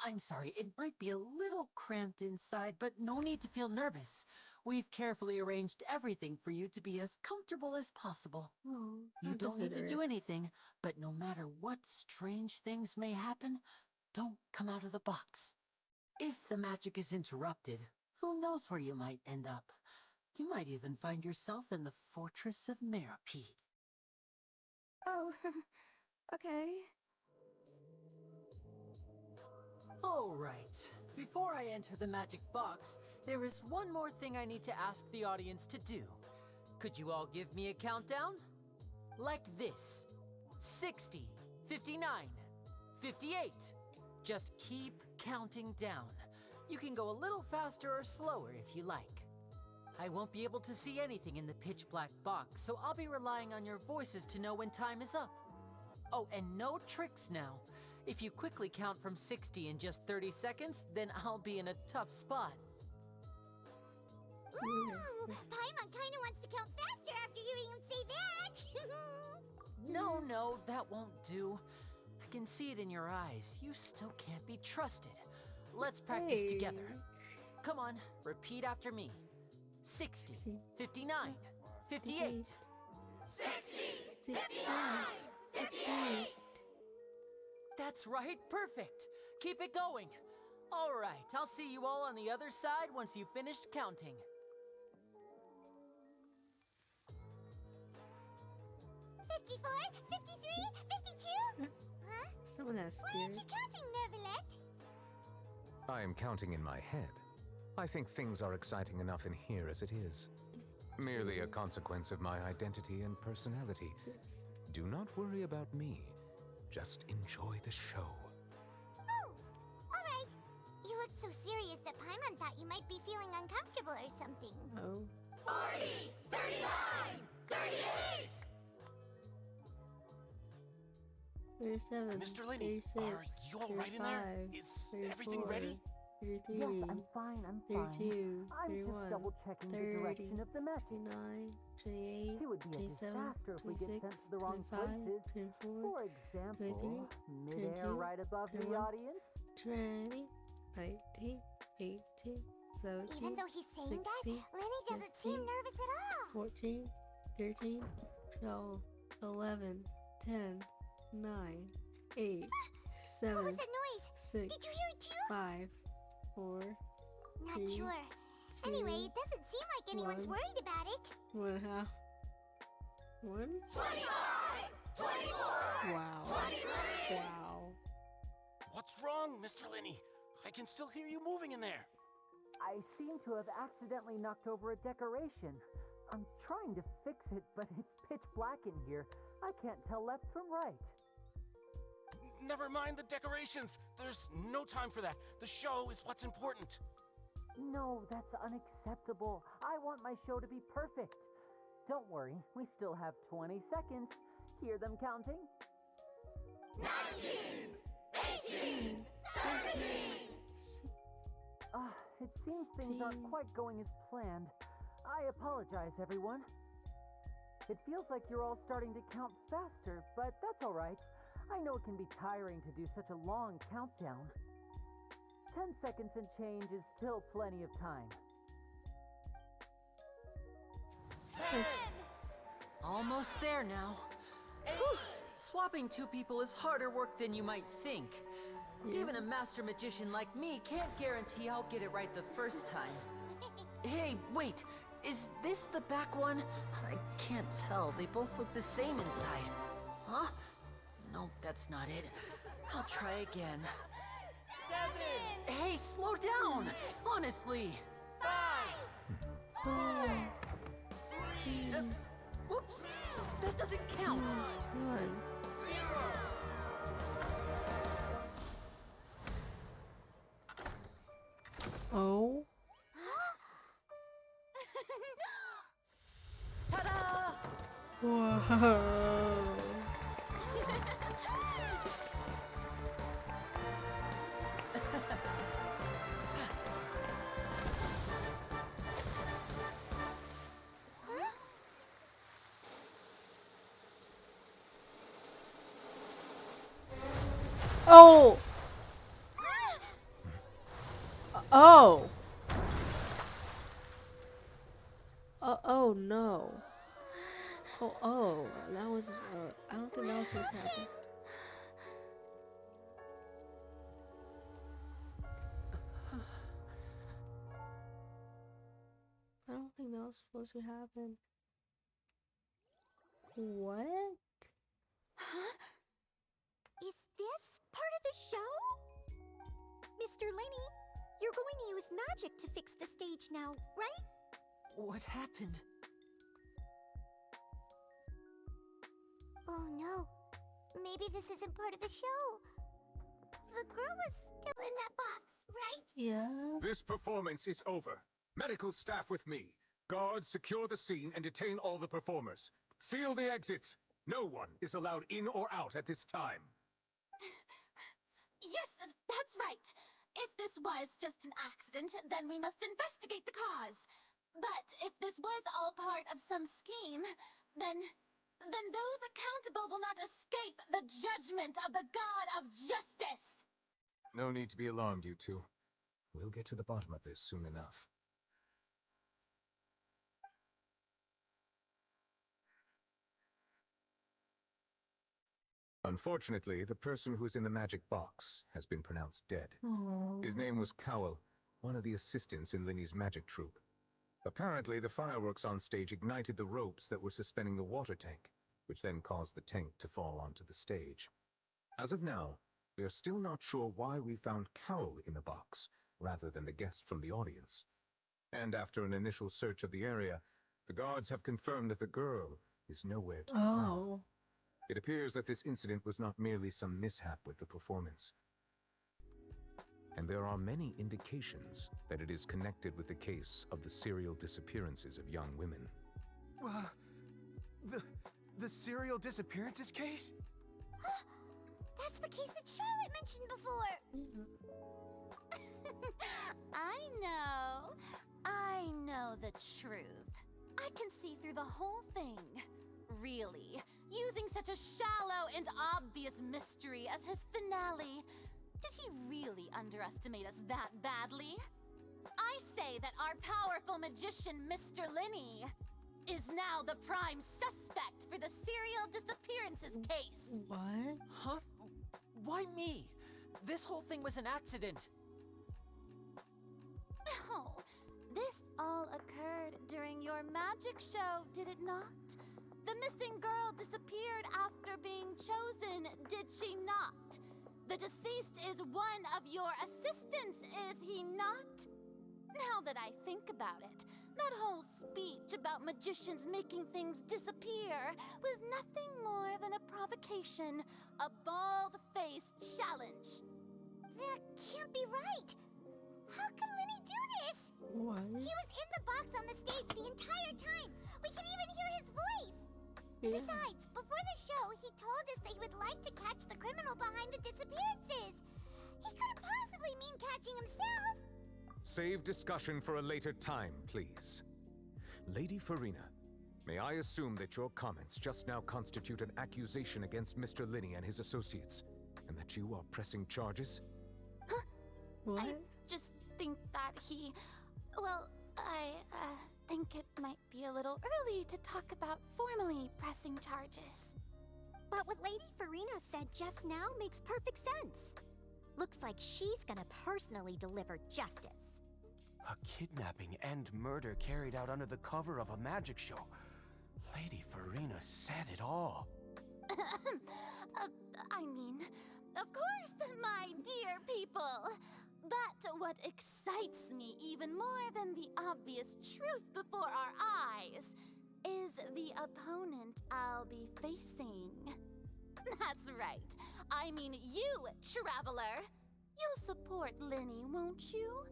S8: I'm sorry, it might be a little cramped inside, but no need to feel nervous. We've carefully arranged everything for you to be as comfortable as possible. You don't need to do anything, but no matter what strange things may happen, don't come out of the box. If the magic is interrupted, who knows where you might end up? You might even find yourself in the Fortress of Meropide.
S1: Oh, okay.
S2: All right. Before I enter the magic box, there is one more thing I need to ask the audience to do. Could you all give me a countdown? Like this. 60, 59, 58. Just keep counting down. You can go a little faster or slower if you like. I won't be able to see anything in the pitch black box, so I'll be relying on your voices to know when time is up. Oh, and no tricks now. If you quickly count from 60 in just 30 seconds, then I'll be in a tough spot.
S4: Ooh, Paimon kinda wants to count faster after hearing him say that.
S2: No, that won't do. I can see it in your eyes. You still can't be trusted. Let's practice together. Come on, repeat after me. 60, 59, 58.
S3: 60, 59, 58.
S2: That's right, perfect. Keep it going. All right, I'll see you all on the other side once you've finished counting.
S4: 54, 53, 52? Huh?
S1: Someone has
S4: Why aren't
S1: spirit.
S4: you counting, Nervalet?
S10: I am counting in my head. I think things are exciting enough in here as it is. Merely a consequence of my identity and personality. Do not worry about me. Just enjoy the show.
S4: Oh, all right. You look so serious that Paimon thought you might be feeling uncomfortable or something.
S1: Oh.
S3: 40, 39, 38.
S1: 37.
S9: Mr. Linney,
S1: 36,
S9: are you all right in there?
S1: 35,
S9: Is
S1: 34,
S9: everything ready?
S1: 33,
S11: Yes, I'm fine, I'm fine.
S1: 32,
S11: I'm
S1: 31,
S11: just double checking
S1: 30,
S11: the direction of the message.
S1: 29, 28,
S11: It would be a
S1: 27,
S11: disaster if we get
S1: 26,
S11: sent to the wrong
S1: 25,
S11: places.
S1: 24,
S11: For example,
S1: 23,
S11: midair
S1: 22,
S11: right above the
S1: 21,
S11: audience.
S1: 20, 19, 18, 17,
S4: Even though he's saying
S1: 16,
S4: that, Lenny doesn't seem
S1: 15,
S4: nervous at all.
S1: 14, 13, 12, 11, 10, 9, 8, 7,
S4: What was that noise?
S1: 6,
S4: Did you hear it too?
S1: 5, 4,
S4: Not
S1: 3,
S4: sure.
S1: 2,
S4: Anyway, it doesn't seem like anyone's
S1: 1.
S4: worried about it.
S1: 1/2. 1?
S3: 25, 24,
S1: Wow.
S3: 23.
S1: Wow.
S9: What's wrong, Mr. Linney? I can still hear you moving in there.
S11: I seem to have accidentally knocked over a decoration. I'm trying to fix it, but it's pitch black in here. I can't tell left from right.
S9: Never mind the decorations. There's no time for that. The show is what's important.
S11: No, that's unacceptable. I want my show to be perfect. Don't worry, we still have 20 seconds. Hear them counting?
S3: 19, 18, 17.
S11: It seems things aren't quite going as planned. I apologize, everyone. It feels like you're all starting to count faster, but that's all right. I know it can be tiring to do such a long countdown. 10 seconds and change is still plenty of time.
S3: 10,
S2: Almost there now. Whew. Swapping two people is harder work than you might think. Even a master magician like me can't guarantee I'll get it right the first time. Hey, wait! Is this the back one? I can't tell. They both look the same inside. Huh? No, that's not it. I'll try again.
S3: 7,
S2: Hey, slow down! Honestly!
S3: 5, 4,
S2: Whoops! That doesn't count!
S1: 1.
S3: 0.
S1: Oh.
S2: Ta-da!
S1: Whoa. Oh. Oh. Oh no. Oh, that was, I don't think that was supposed to happen. I don't think that was supposed to happen. What?
S4: Huh? Is this part of the show? Mr. Lenny, you're going to use magic to fix the stage now, right?
S2: What happened?
S4: Oh no. Maybe this isn't part of the show. The girl was still in that box, right?
S1: Yeah.
S10: This performance is over. Medical staff with me. Guards, secure the scene and detain all the performers. Seal the exits. No one is allowed in or out at this time.
S3: Yes, that's right. If this was just an accident, then we must investigate the cause. But if this was all part of some scheme, then those accountable will not escape the judgment of the God of Justice.
S10: No need to be alarmed, you two. We'll get to the bottom of this soon enough. Unfortunately, the person who's in the magic box has been pronounced dead.
S1: Oh.
S10: His name was Cowell, one of the assistants in Linny's magic troupe. Apparently, the fireworks on stage ignited the ropes that were suspending the water tank, which then caused the tank to fall onto the stage. As of now, we are still not sure why we found Cowell in the box, rather than the guest from the audience. And after an initial search of the area, the guards have confirmed that the girl is nowhere to be found.
S1: Oh.
S10: It appears that this incident was not merely some mishap with the performance. And there are many indications that it is connected with the case of the serial disappearances of young women.
S9: The serial disappearances case?
S4: That's the case that Charlotte mentioned before.
S3: I know the truth. I can see through the whole thing. Really, using such a shallow and obvious mystery as his finale. Did he really underestimate us that badly? I say that our powerful magician, Mr. Linney, is now the prime suspect for the serial disappearances case.
S1: What?
S2: Huh? Why me? This whole thing was an accident.
S3: Oh, this all occurred during your magic show, did it not? The missing girl disappeared after being chosen, did she not? The deceased is one of your assistants, is he not? Now that I think about it, that whole speech about magicians making things disappear was nothing more than a provocation, a bald-faced challenge.
S4: That can't be right. How could Linny do this?
S1: What?
S4: He was in the box on the stage the entire time. We could even hear his voice.
S1: Yeah.
S4: Besides, before the show, he told us that he would like to catch the criminal behind the disappearances. He couldn't possibly mean catching himself.
S10: Save discussion for a later time, please. Lady Farina, may I assume that your comments just now constitute an accusation against Mr. Linney and his associates, and that you are pressing charges?
S1: What?
S3: I just think that he... Well, I think it might be a little early to talk about formally pressing charges.
S4: But what Lady Farina said just now makes perfect sense. Looks like she's gonna personally deliver justice.
S9: A kidnapping and murder carried out under the cover of a magic show. Lady Farina said it all.
S3: I mean, of course, my dear people. But what excites me even more than the obvious truth before our eyes is the opponent I'll be facing. That's right. I mean you, Traveler. You'll support Linny, won't you?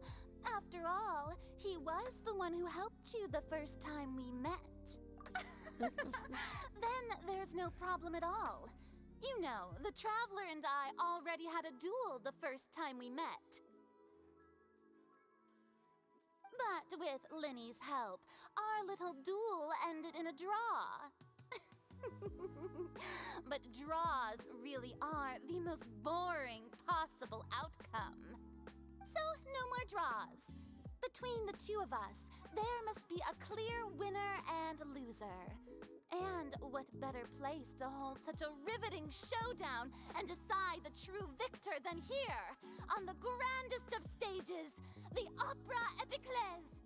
S3: After all, he was the one who helped you the first time we met. Then there's no problem at all. You know, the Traveler and I already had a duel the first time we met. But with Linny's help, our little duel ended in a draw. But draws really are the most boring possible outcome. So, no more draws. Between the two of us, there must be a clear winner and loser. And what better place to hold such a riveting showdown and decide the true victor than here, on the grandest of stages, the Opera Epiclese.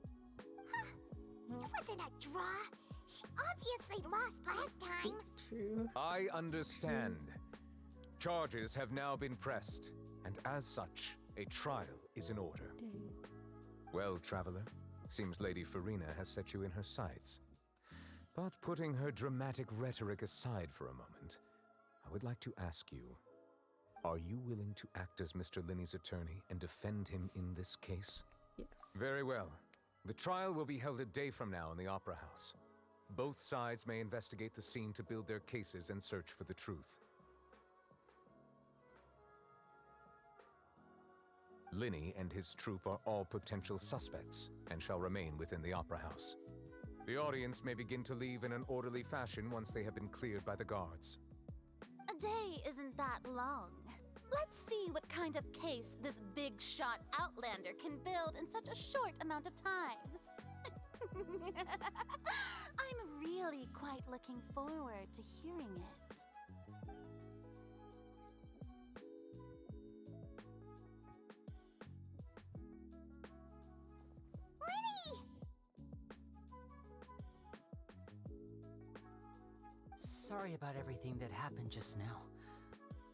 S4: It wasn't a draw. She obviously lost last time.
S1: True.
S10: I understand. Charges have now been pressed, and as such, a trial is in order.
S1: Dang.
S10: Well, Traveler, seems Lady Farina has set you in her sights. But putting her dramatic rhetoric aside for a moment, I would like to ask you, Are you willing to act as Mr. Linney's attorney and defend him in this case?
S1: Yes.
S10: Very well. The trial will be held a day from now in the Opera House. Both sides may investigate the scene to build their cases and search for the truth. Linney and his troupe are all potential suspects and shall remain within the Opera House. The audience may begin to leave in an orderly fashion once they have been cleared by the guards.
S3: A day isn't that long. Let's see what kind of case this big shot outlander can build in such a short amount of time. I'm really quite looking forward to hearing it.
S4: Lenny!
S2: Sorry about everything that happened just now.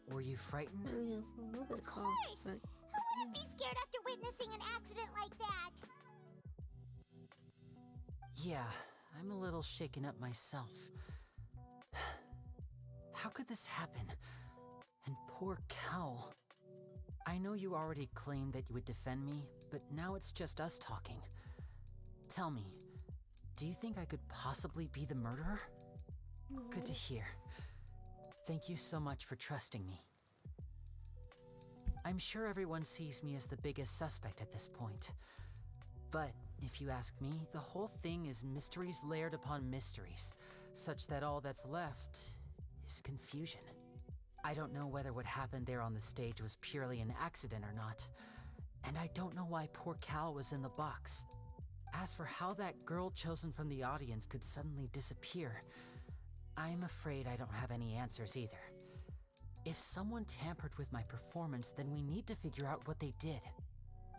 S2: Were you frightened?
S1: Oh, yes, a little bit
S4: Of course!
S1: soft, but
S4: Who wouldn't be scared after witnessing an accident like that?
S2: Yeah, I'm a little shaken up myself. How could this happen? And poor Cal. I know you already claimed that you would defend me, but now it's just us talking. Tell me, do you think I could possibly be the murderer? Good to hear. Thank you so much for trusting me. I'm sure everyone sees me as the biggest suspect at this point. But if you ask me, the whole thing is mysteries layered upon mysteries, such that all that's left is confusion. I don't know whether what happened there on the stage was purely an accident or not, and I don't know why poor Cal was in the box. As for how that girl chosen from the audience could suddenly disappear, I'm afraid I don't have any answers either. If someone tampered with my performance, then we need to figure out what they did.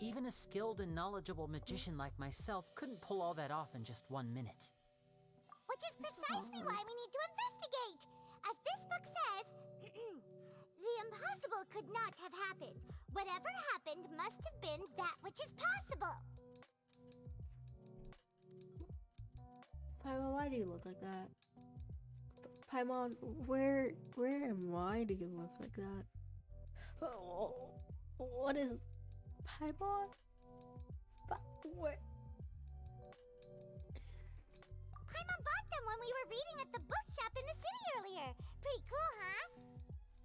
S2: Even a skilled and knowledgeable magician like myself couldn't pull all that off in just 1 minute.
S4: Which is precisely why we need to investigate. As this book says, the impossible could not have happened. Whatever happened must have been that which is possible.
S1: Paimon, why do you look like that? Paimon, where and why do you look like that? Oh, what is Paimon? Where?
S4: Paimon bought them when we were reading at the bookshop in the city earlier. Pretty cool, huh?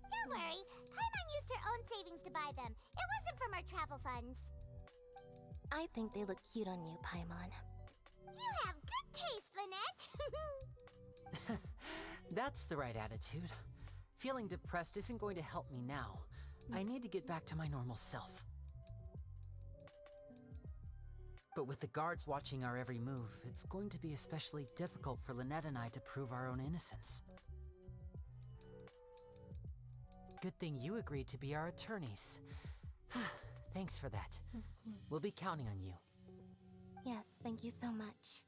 S4: Don't worry, Paimon used her own savings to buy them. It wasn't from our travel funds.
S7: I think they look cute on you, Paimon.
S4: You have good taste, Lynette.
S2: That's the right attitude. Feeling depressed isn't going to help me now. I need to get back to my normal self. But with the guards watching our every move, it's going to be especially difficult for Lynette and I to prove our own innocence. Good thing you agreed to be our attorneys. Thanks for that. We'll be counting on you.
S7: Yes, thank you so much.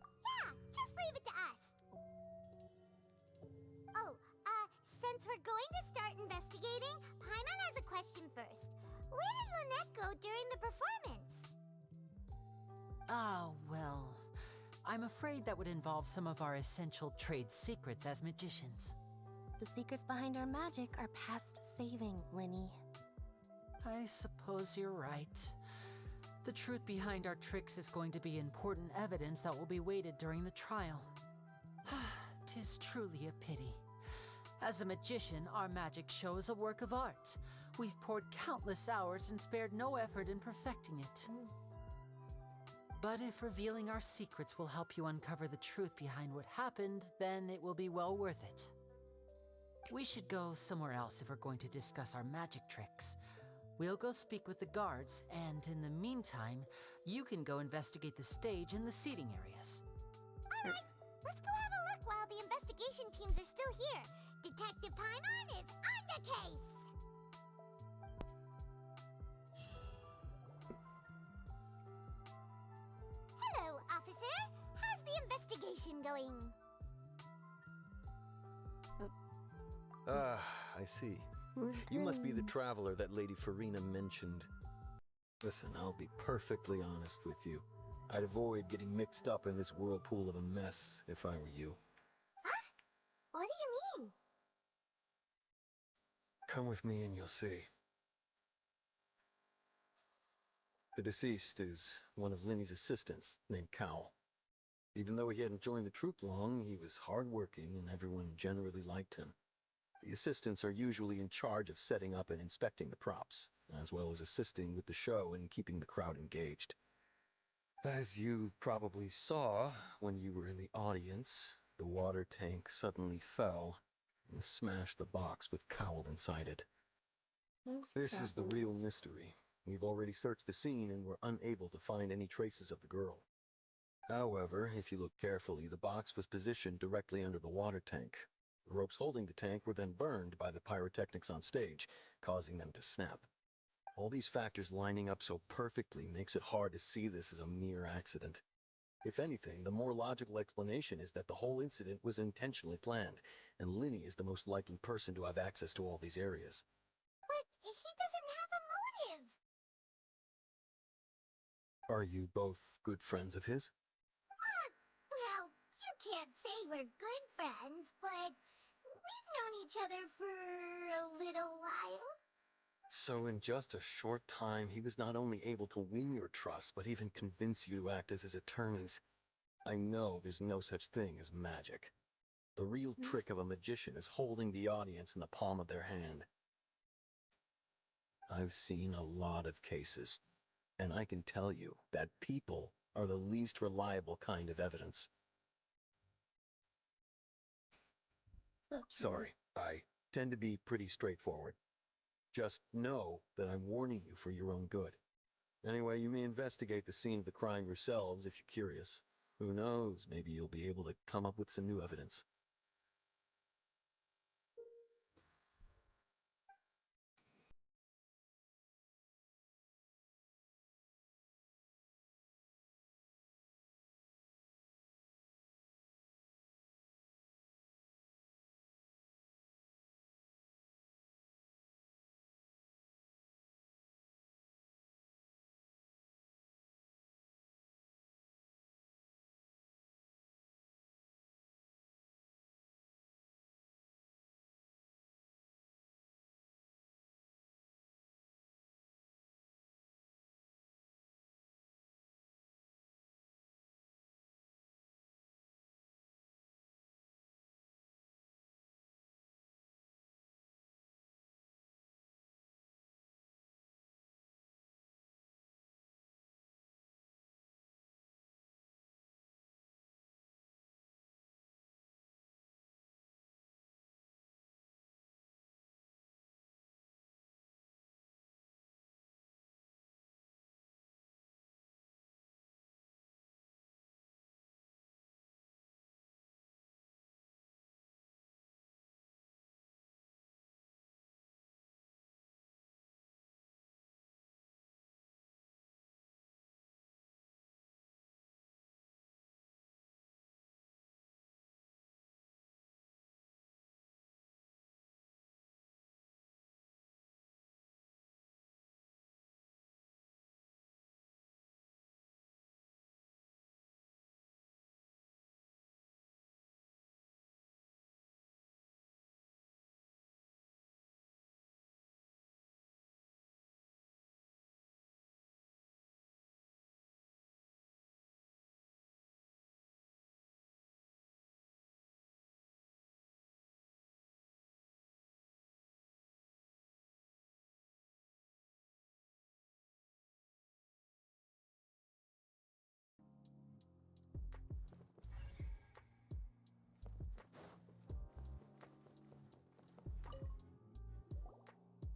S4: Yeah, just leave it to us. Oh, since we're going to start investigating, Paimon has a question first. Where did Lynette go during the performance?
S2: Ah, well, I'm afraid that would involve some of our essential trade secrets as magicians.
S7: The secrets behind our magic are past saving, Linny.
S2: I suppose you're right. The truth behind our tricks is going to be important evidence that will be weighted during the trial. 'Tis truly a pity. As a magician, our magic show is a work of art. We've poured countless hours and spared no effort in perfecting it. But if revealing our secrets will help you uncover the truth behind what happened, then it will be well worth it. We should go somewhere else if we're going to discuss our magic tricks. We'll go speak with the guards, and in the meantime, you can go investigate the stage and the seating areas.
S4: All right, let's go have a look while the investigation teams are still here. Detective Paimon is on the case. Hello, officer. How's the investigation going?
S12: I see. You must be the traveler that Lady Farina mentioned. Listen, I'll be perfectly honest with you. I'd avoid getting mixed up in this whirlpool of a mess if I were you.
S4: Huh? What do you mean?
S12: Come with me and you'll see. The deceased is one of Linny's assistants, named Cal. Even though he hadn't joined the troupe long, he was hardworking and everyone generally liked him. The assistants are usually in charge of setting up and inspecting the props, as well as assisting with the show and keeping the crowd engaged. As you probably saw when you were in the audience, the water tank suddenly fell and smashed the box with Cowl inside it. This is the real mystery. We've already searched the scene and were unable to find any traces of the girl. However, if you look carefully, the box was positioned directly under the water tank. The ropes holding the tank were then burned by the pyrotechnics on stage, causing them to snap. All these factors lining up so perfectly makes it hard to see this as a mere accident. If anything, the more logical explanation is that the whole incident was intentionally planned, and Linny is the most likely person to have access to all these areas.
S4: But he doesn't have a motive.
S12: Are you both good friends of his?
S4: Well, you can't say we're good friends, but we've known each other for a little while.
S12: So in just a short time, he was not only able to win your trust, but even convince you to act as his attorneys. I know there's no such thing as magic. The real trick of a magician is holding the audience in the palm of their hand. I've seen a lot of cases, and I can tell you that people are the least reliable kind of evidence. Sorry, I tend to be pretty straightforward. Just know that I'm warning you for your own good. Anyway, you may investigate the scene of the crime yourselves if you're curious. Who knows, maybe you'll be able to come up with some new evidence.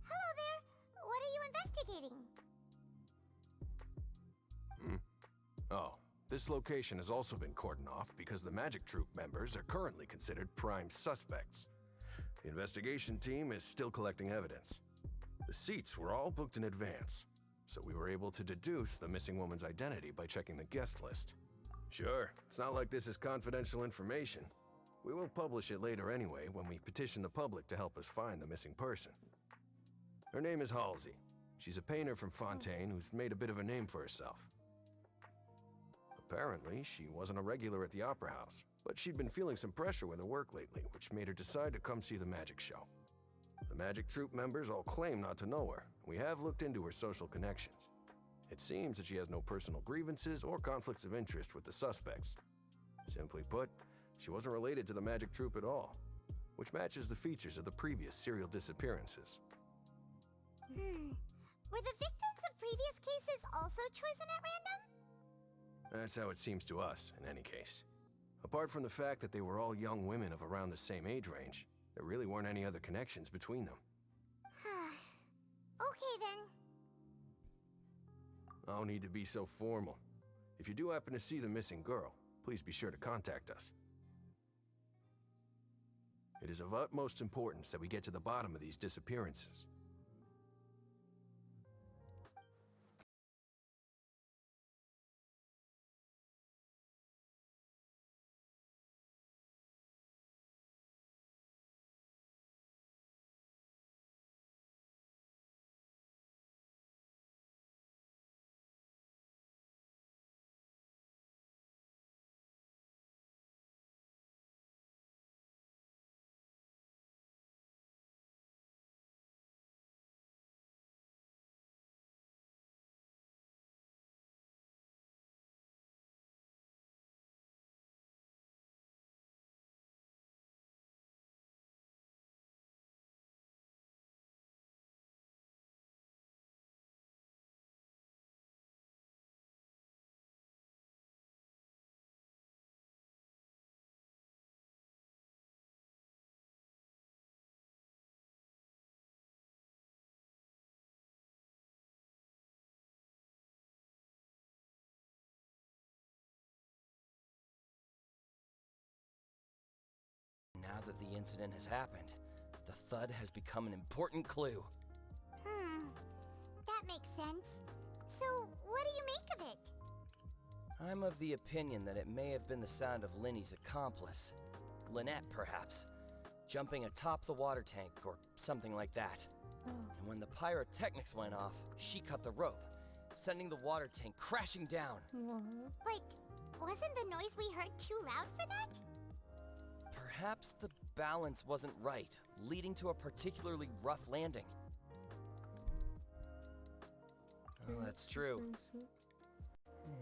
S4: Hello there. What are you investigating?
S9: Oh, this location has also been cordoned off because the Magic Troupe members are currently considered prime suspects. The investigation team is still collecting evidence. The seats were all booked in advance, so we were able to deduce the missing woman's identity by checking the guest list. Sure, it's not like this is confidential information. We will publish it later anyway when we petition the public to help us find the missing person. Her name is Halsey. She's a painter from Fontaine who's made a bit of a name for herself. Apparently, she wasn't a regular at the Opera House, but she'd been feeling some pressure with her work lately, which made her decide to come see the magic show. The Magic Troop members all claim not to know her. We have looked into her social connections. It seems that she has no personal grievances or conflicts of interest with the suspects. Simply put, she wasn't related to the Magic Troop at all, which matches the features of the previous serial disappearances.
S4: Were the victims of previous cases also chosen at random?
S9: That's how it seems to us, in any case. Apart from the fact that they were all young women of around the same age range, there really weren't any other connections between them.
S4: Okay then.
S9: No need to be so formal. If you do happen to see the missing girl, please be sure to contact us. It is of utmost importance that we get to the bottom of these disappearances.
S13: Now that the incident has happened, the thud has become an important clue.
S4: That makes sense. So, what do you make of it?
S13: I'm of the opinion that it may have been the sound of Linny's accomplice. Lynette, perhaps. Jumping atop the water tank or something like that. And when the pyrotechnics went off, she cut the rope, sending the water tank crashing down.
S4: But wasn't the noise we heard too loud for that?
S13: Perhaps the balance wasn't right, leading to a particularly rough landing. Oh, that's true.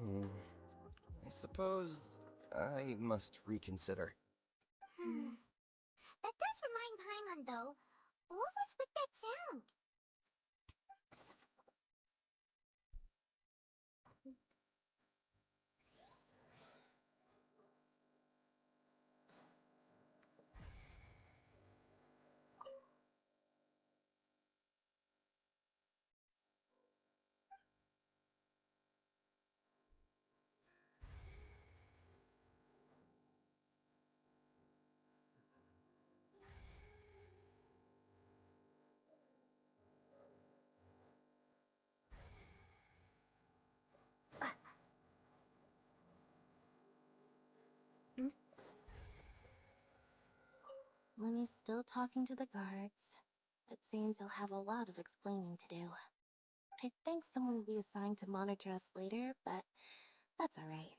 S13: I suppose I must reconsider.
S4: That does remind Paimon, though. What was with that sound?
S7: Lenny's still talking to the guards. It seems he'll have a lot of explaining to do. I think someone will be assigned to monitor us later, but that's alright.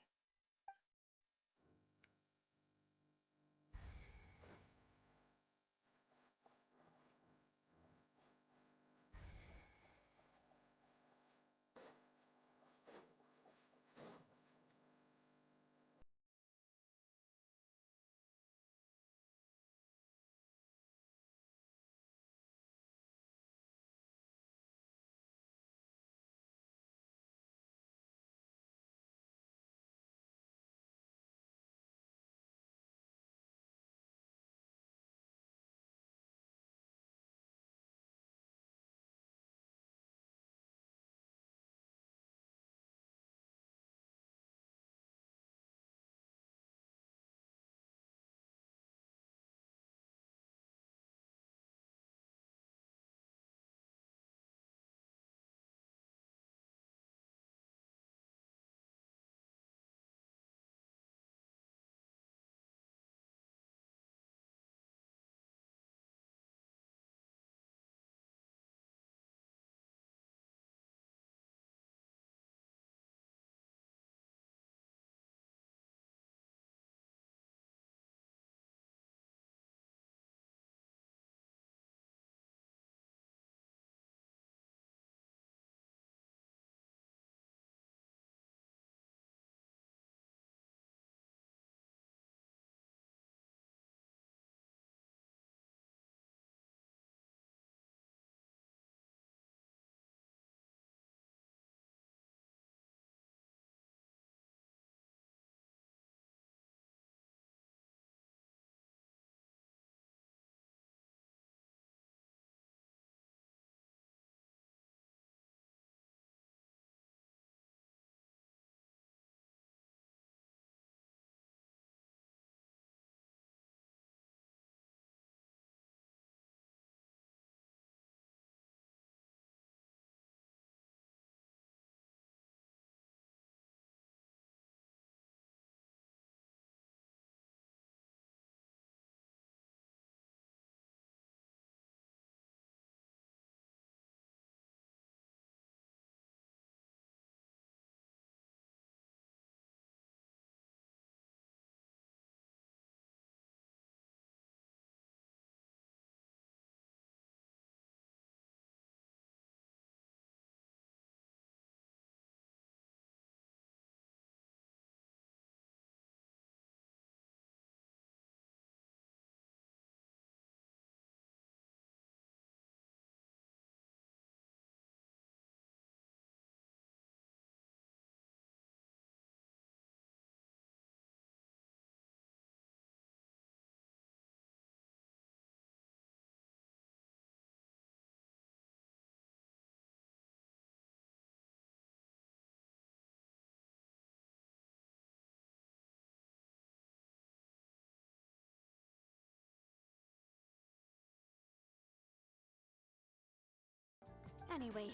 S3: Anyway,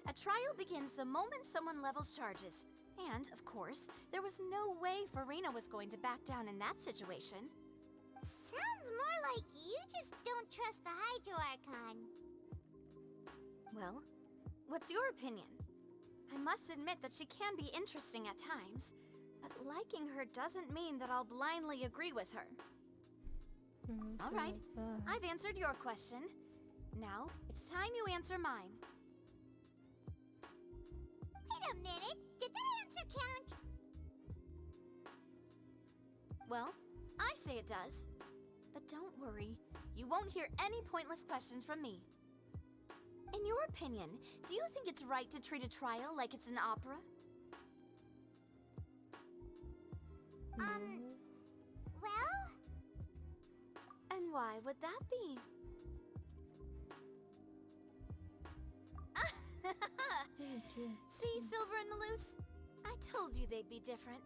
S3: a trial begins the moment someone levels charges. And, of course, there was no way Farina was going to back down in that situation.
S4: Sounds more like you just don't trust the Hydro Archon.
S3: Well, what's your opinion? I must admit that she can be interesting at times, but liking her doesn't mean that I'll blindly agree with her. All right, I've answered your question. Now, it's time you answer mine.
S4: Wait a minute, did that answer count?
S3: Well, I say it does. But don't worry, you won't hear any pointless questions from me. In your opinion, do you think it's right to treat a trial like it's an opera?
S4: Well?
S3: And why would that be? See, Silver and Maloose? I told you they'd be different.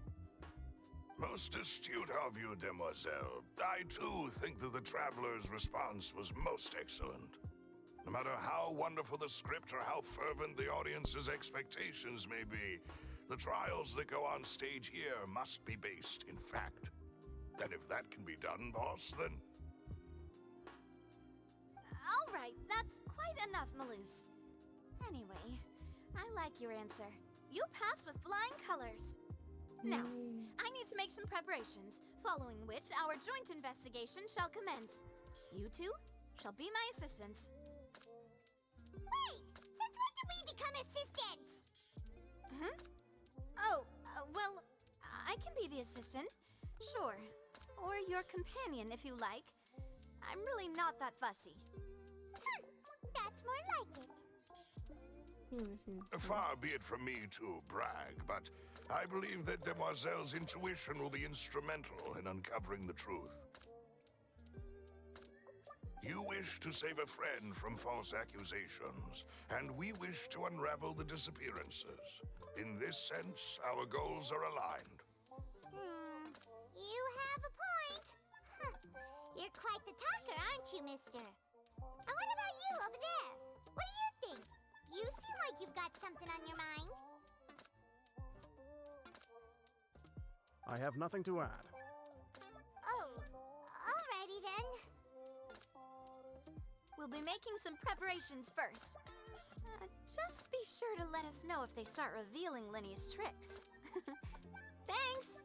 S14: Most astute of you, demoiselle. I too think that the Traveler's response was most excellent. No matter how wonderful the script or how fervent the audience's expectations may be, the trials that go on stage here must be based in fact. And if that can be done, boss, then...
S3: All right, that's quite enough, Maloose. Anyway, I like your answer. You passed with flying colors. Now, I need to make some preparations, following which our joint investigation shall commence. You two shall be my assistants.
S4: Wait! Since when did we become assistants?
S3: Oh, well, I can be the assistant. Sure. Or your companion, if you like. I'm really not that fussy.
S4: That's more like it.
S14: Far be it from me to brag, but I believe that Demoiselle's intuition will be instrumental in uncovering the truth. You wish to save a friend from false accusations, and we wish to unravel the disappearances. In this sense, our goals are aligned.
S4: You have a point. You're quite the talker, aren't you, mister? And what about you over there? What do you think? You seem like you've got something on your mind.
S15: I have nothing to add.
S4: Oh, alrighty then.
S3: We'll be making some preparations first. Just be sure to let us know if they start revealing Linny's tricks. Thanks!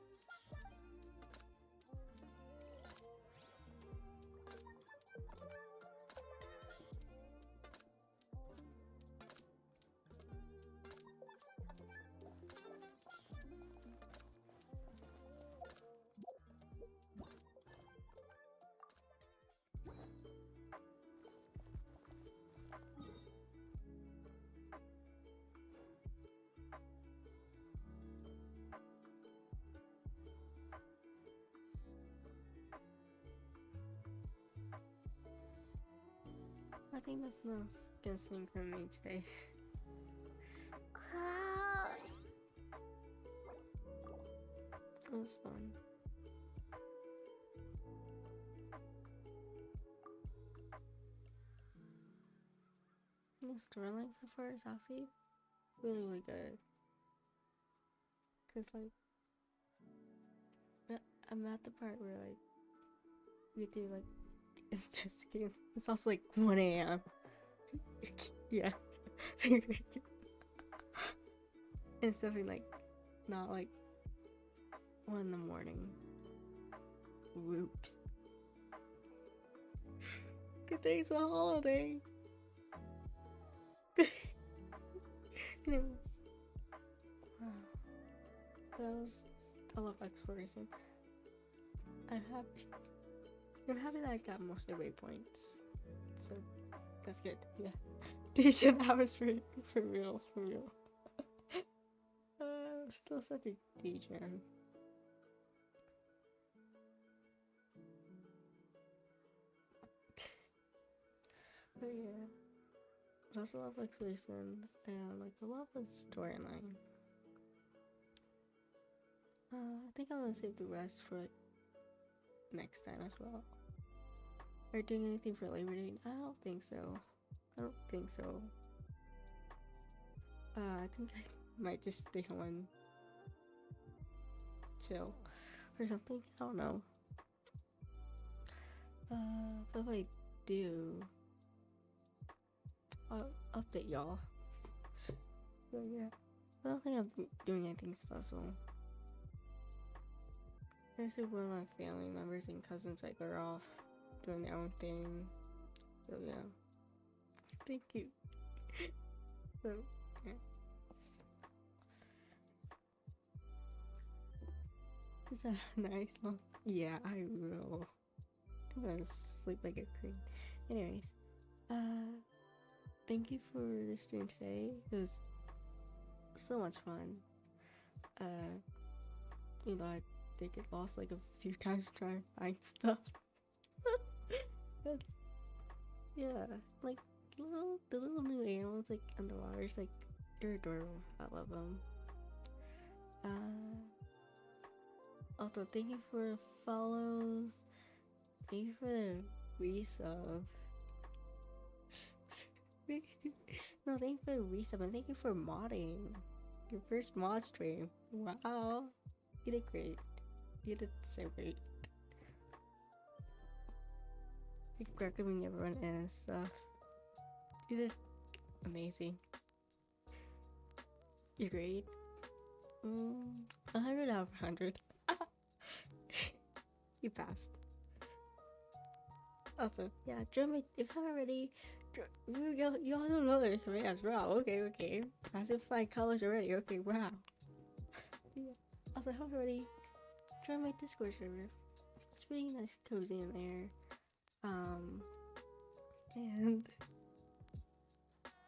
S1: I think that's enough guessing from me today. It was fun. The storyline so far is actually really, really good. Cause like, I'm at the part where like we have to like investigate. It's also like 1 a.m. Yeah. It's definitely like not like 1 in the morning. Whoops. Good day's a holiday. Anyways. Wow. I love exploration. I'm happy that I got most of the waypoints. So that's good. Yeah. Decent hours for real. Still such a degen. But yeah. I also love exploration and like I love the storyline. I think I'm gonna save the rest for like next time as well. Are you doing anything for Labor Day? I don't think so. I think I might just stay home and chill or something. I don't know. But if I do, I'll update y'all. So yeah, I don't think I'm doing anything special. There's like one of my family members and cousins like are off doing their own thing. So yeah, thank you. So yeah. Is that nice? Yeah, I will. I'm gonna sleep like a queen. Anyways, thank you for the stream today. It was so much fun. You know, I did get lost like a few times trying to find stuff. But, yeah, like the little new animals like underwater. It's like they're adorable. I love them. Also, thank you for the follows. Thank you for the resub. No, thank you for the resub and thank you for modding. Your first mod stream. Wow. You did great. You did so great. Like recommending everyone and stuff. You did amazing. You're great. 100 out of 100. You passed. Also, yeah, join me if you haven't already. You also know there's commands. Wow, okay. Passive flight colors already. Okay, wow. Yeah. Also, haven't already. Join my Discord server. It's pretty nice, cozy in there. And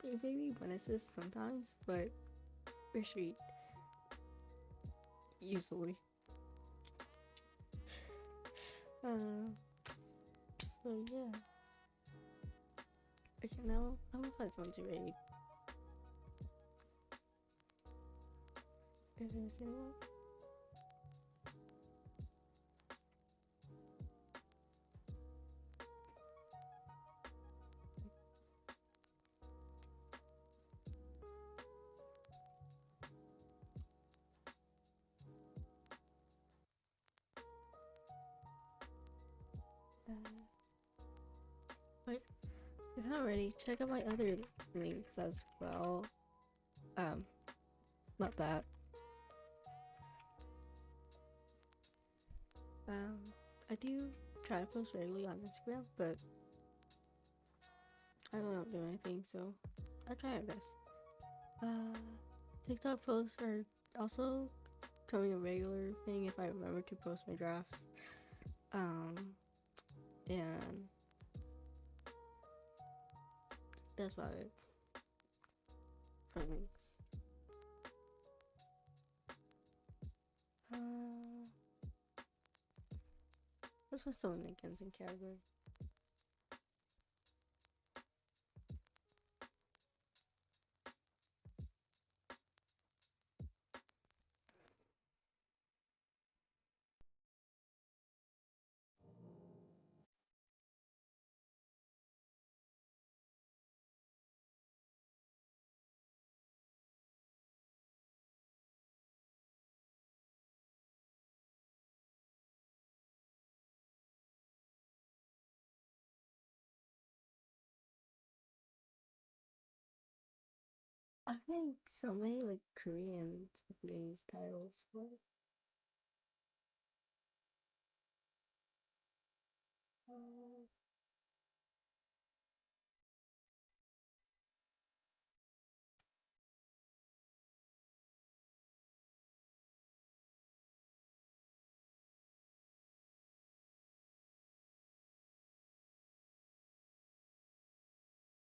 S1: maybe bonuses sometimes, but retreat usually. So yeah. Okay, now I'm gonna find someone to raid. If there's anyone. Wait, if you haven't already, check out my other links as well. Not that. I do try to post regularly on Instagram, but I don't do anything, so I try my best. TikTok posts are also becoming a regular thing if I remember to post my drafts. And that's about it for links. This was still in the Genshin category. I think so many like Korean Japanese titles for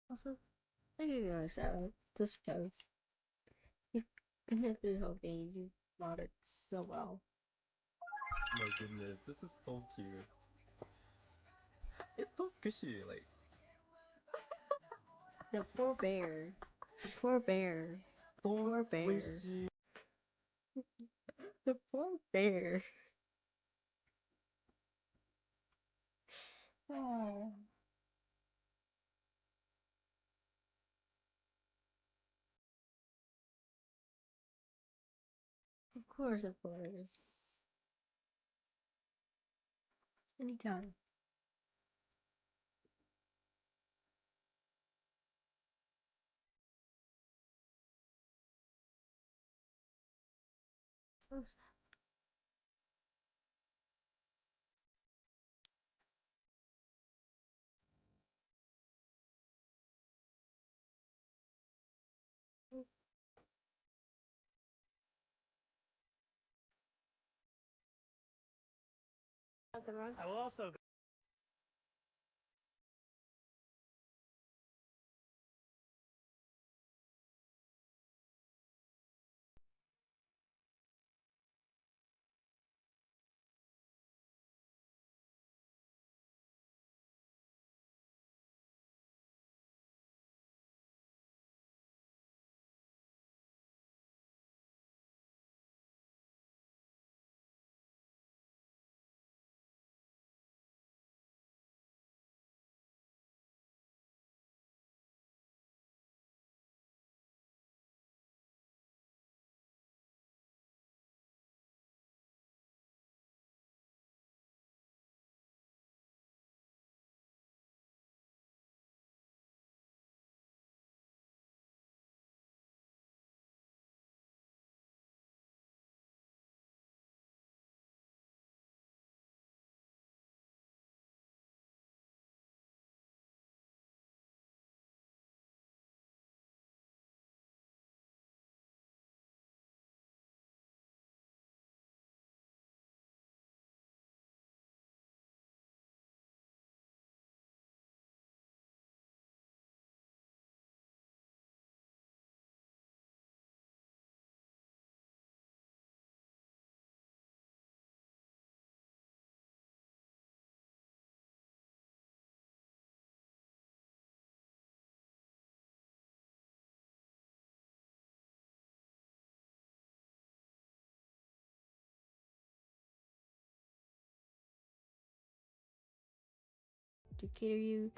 S1: also I give you a shout out just because you finished the whole game, you modded so well.
S12: My goodness, this is so cute. It's so cushy, like.
S1: The poor bear. The poor bear. The poor bear. The poor bear. Oh. course, of course. Anytime. So sad.
S11: I will also go.
S1: To cater you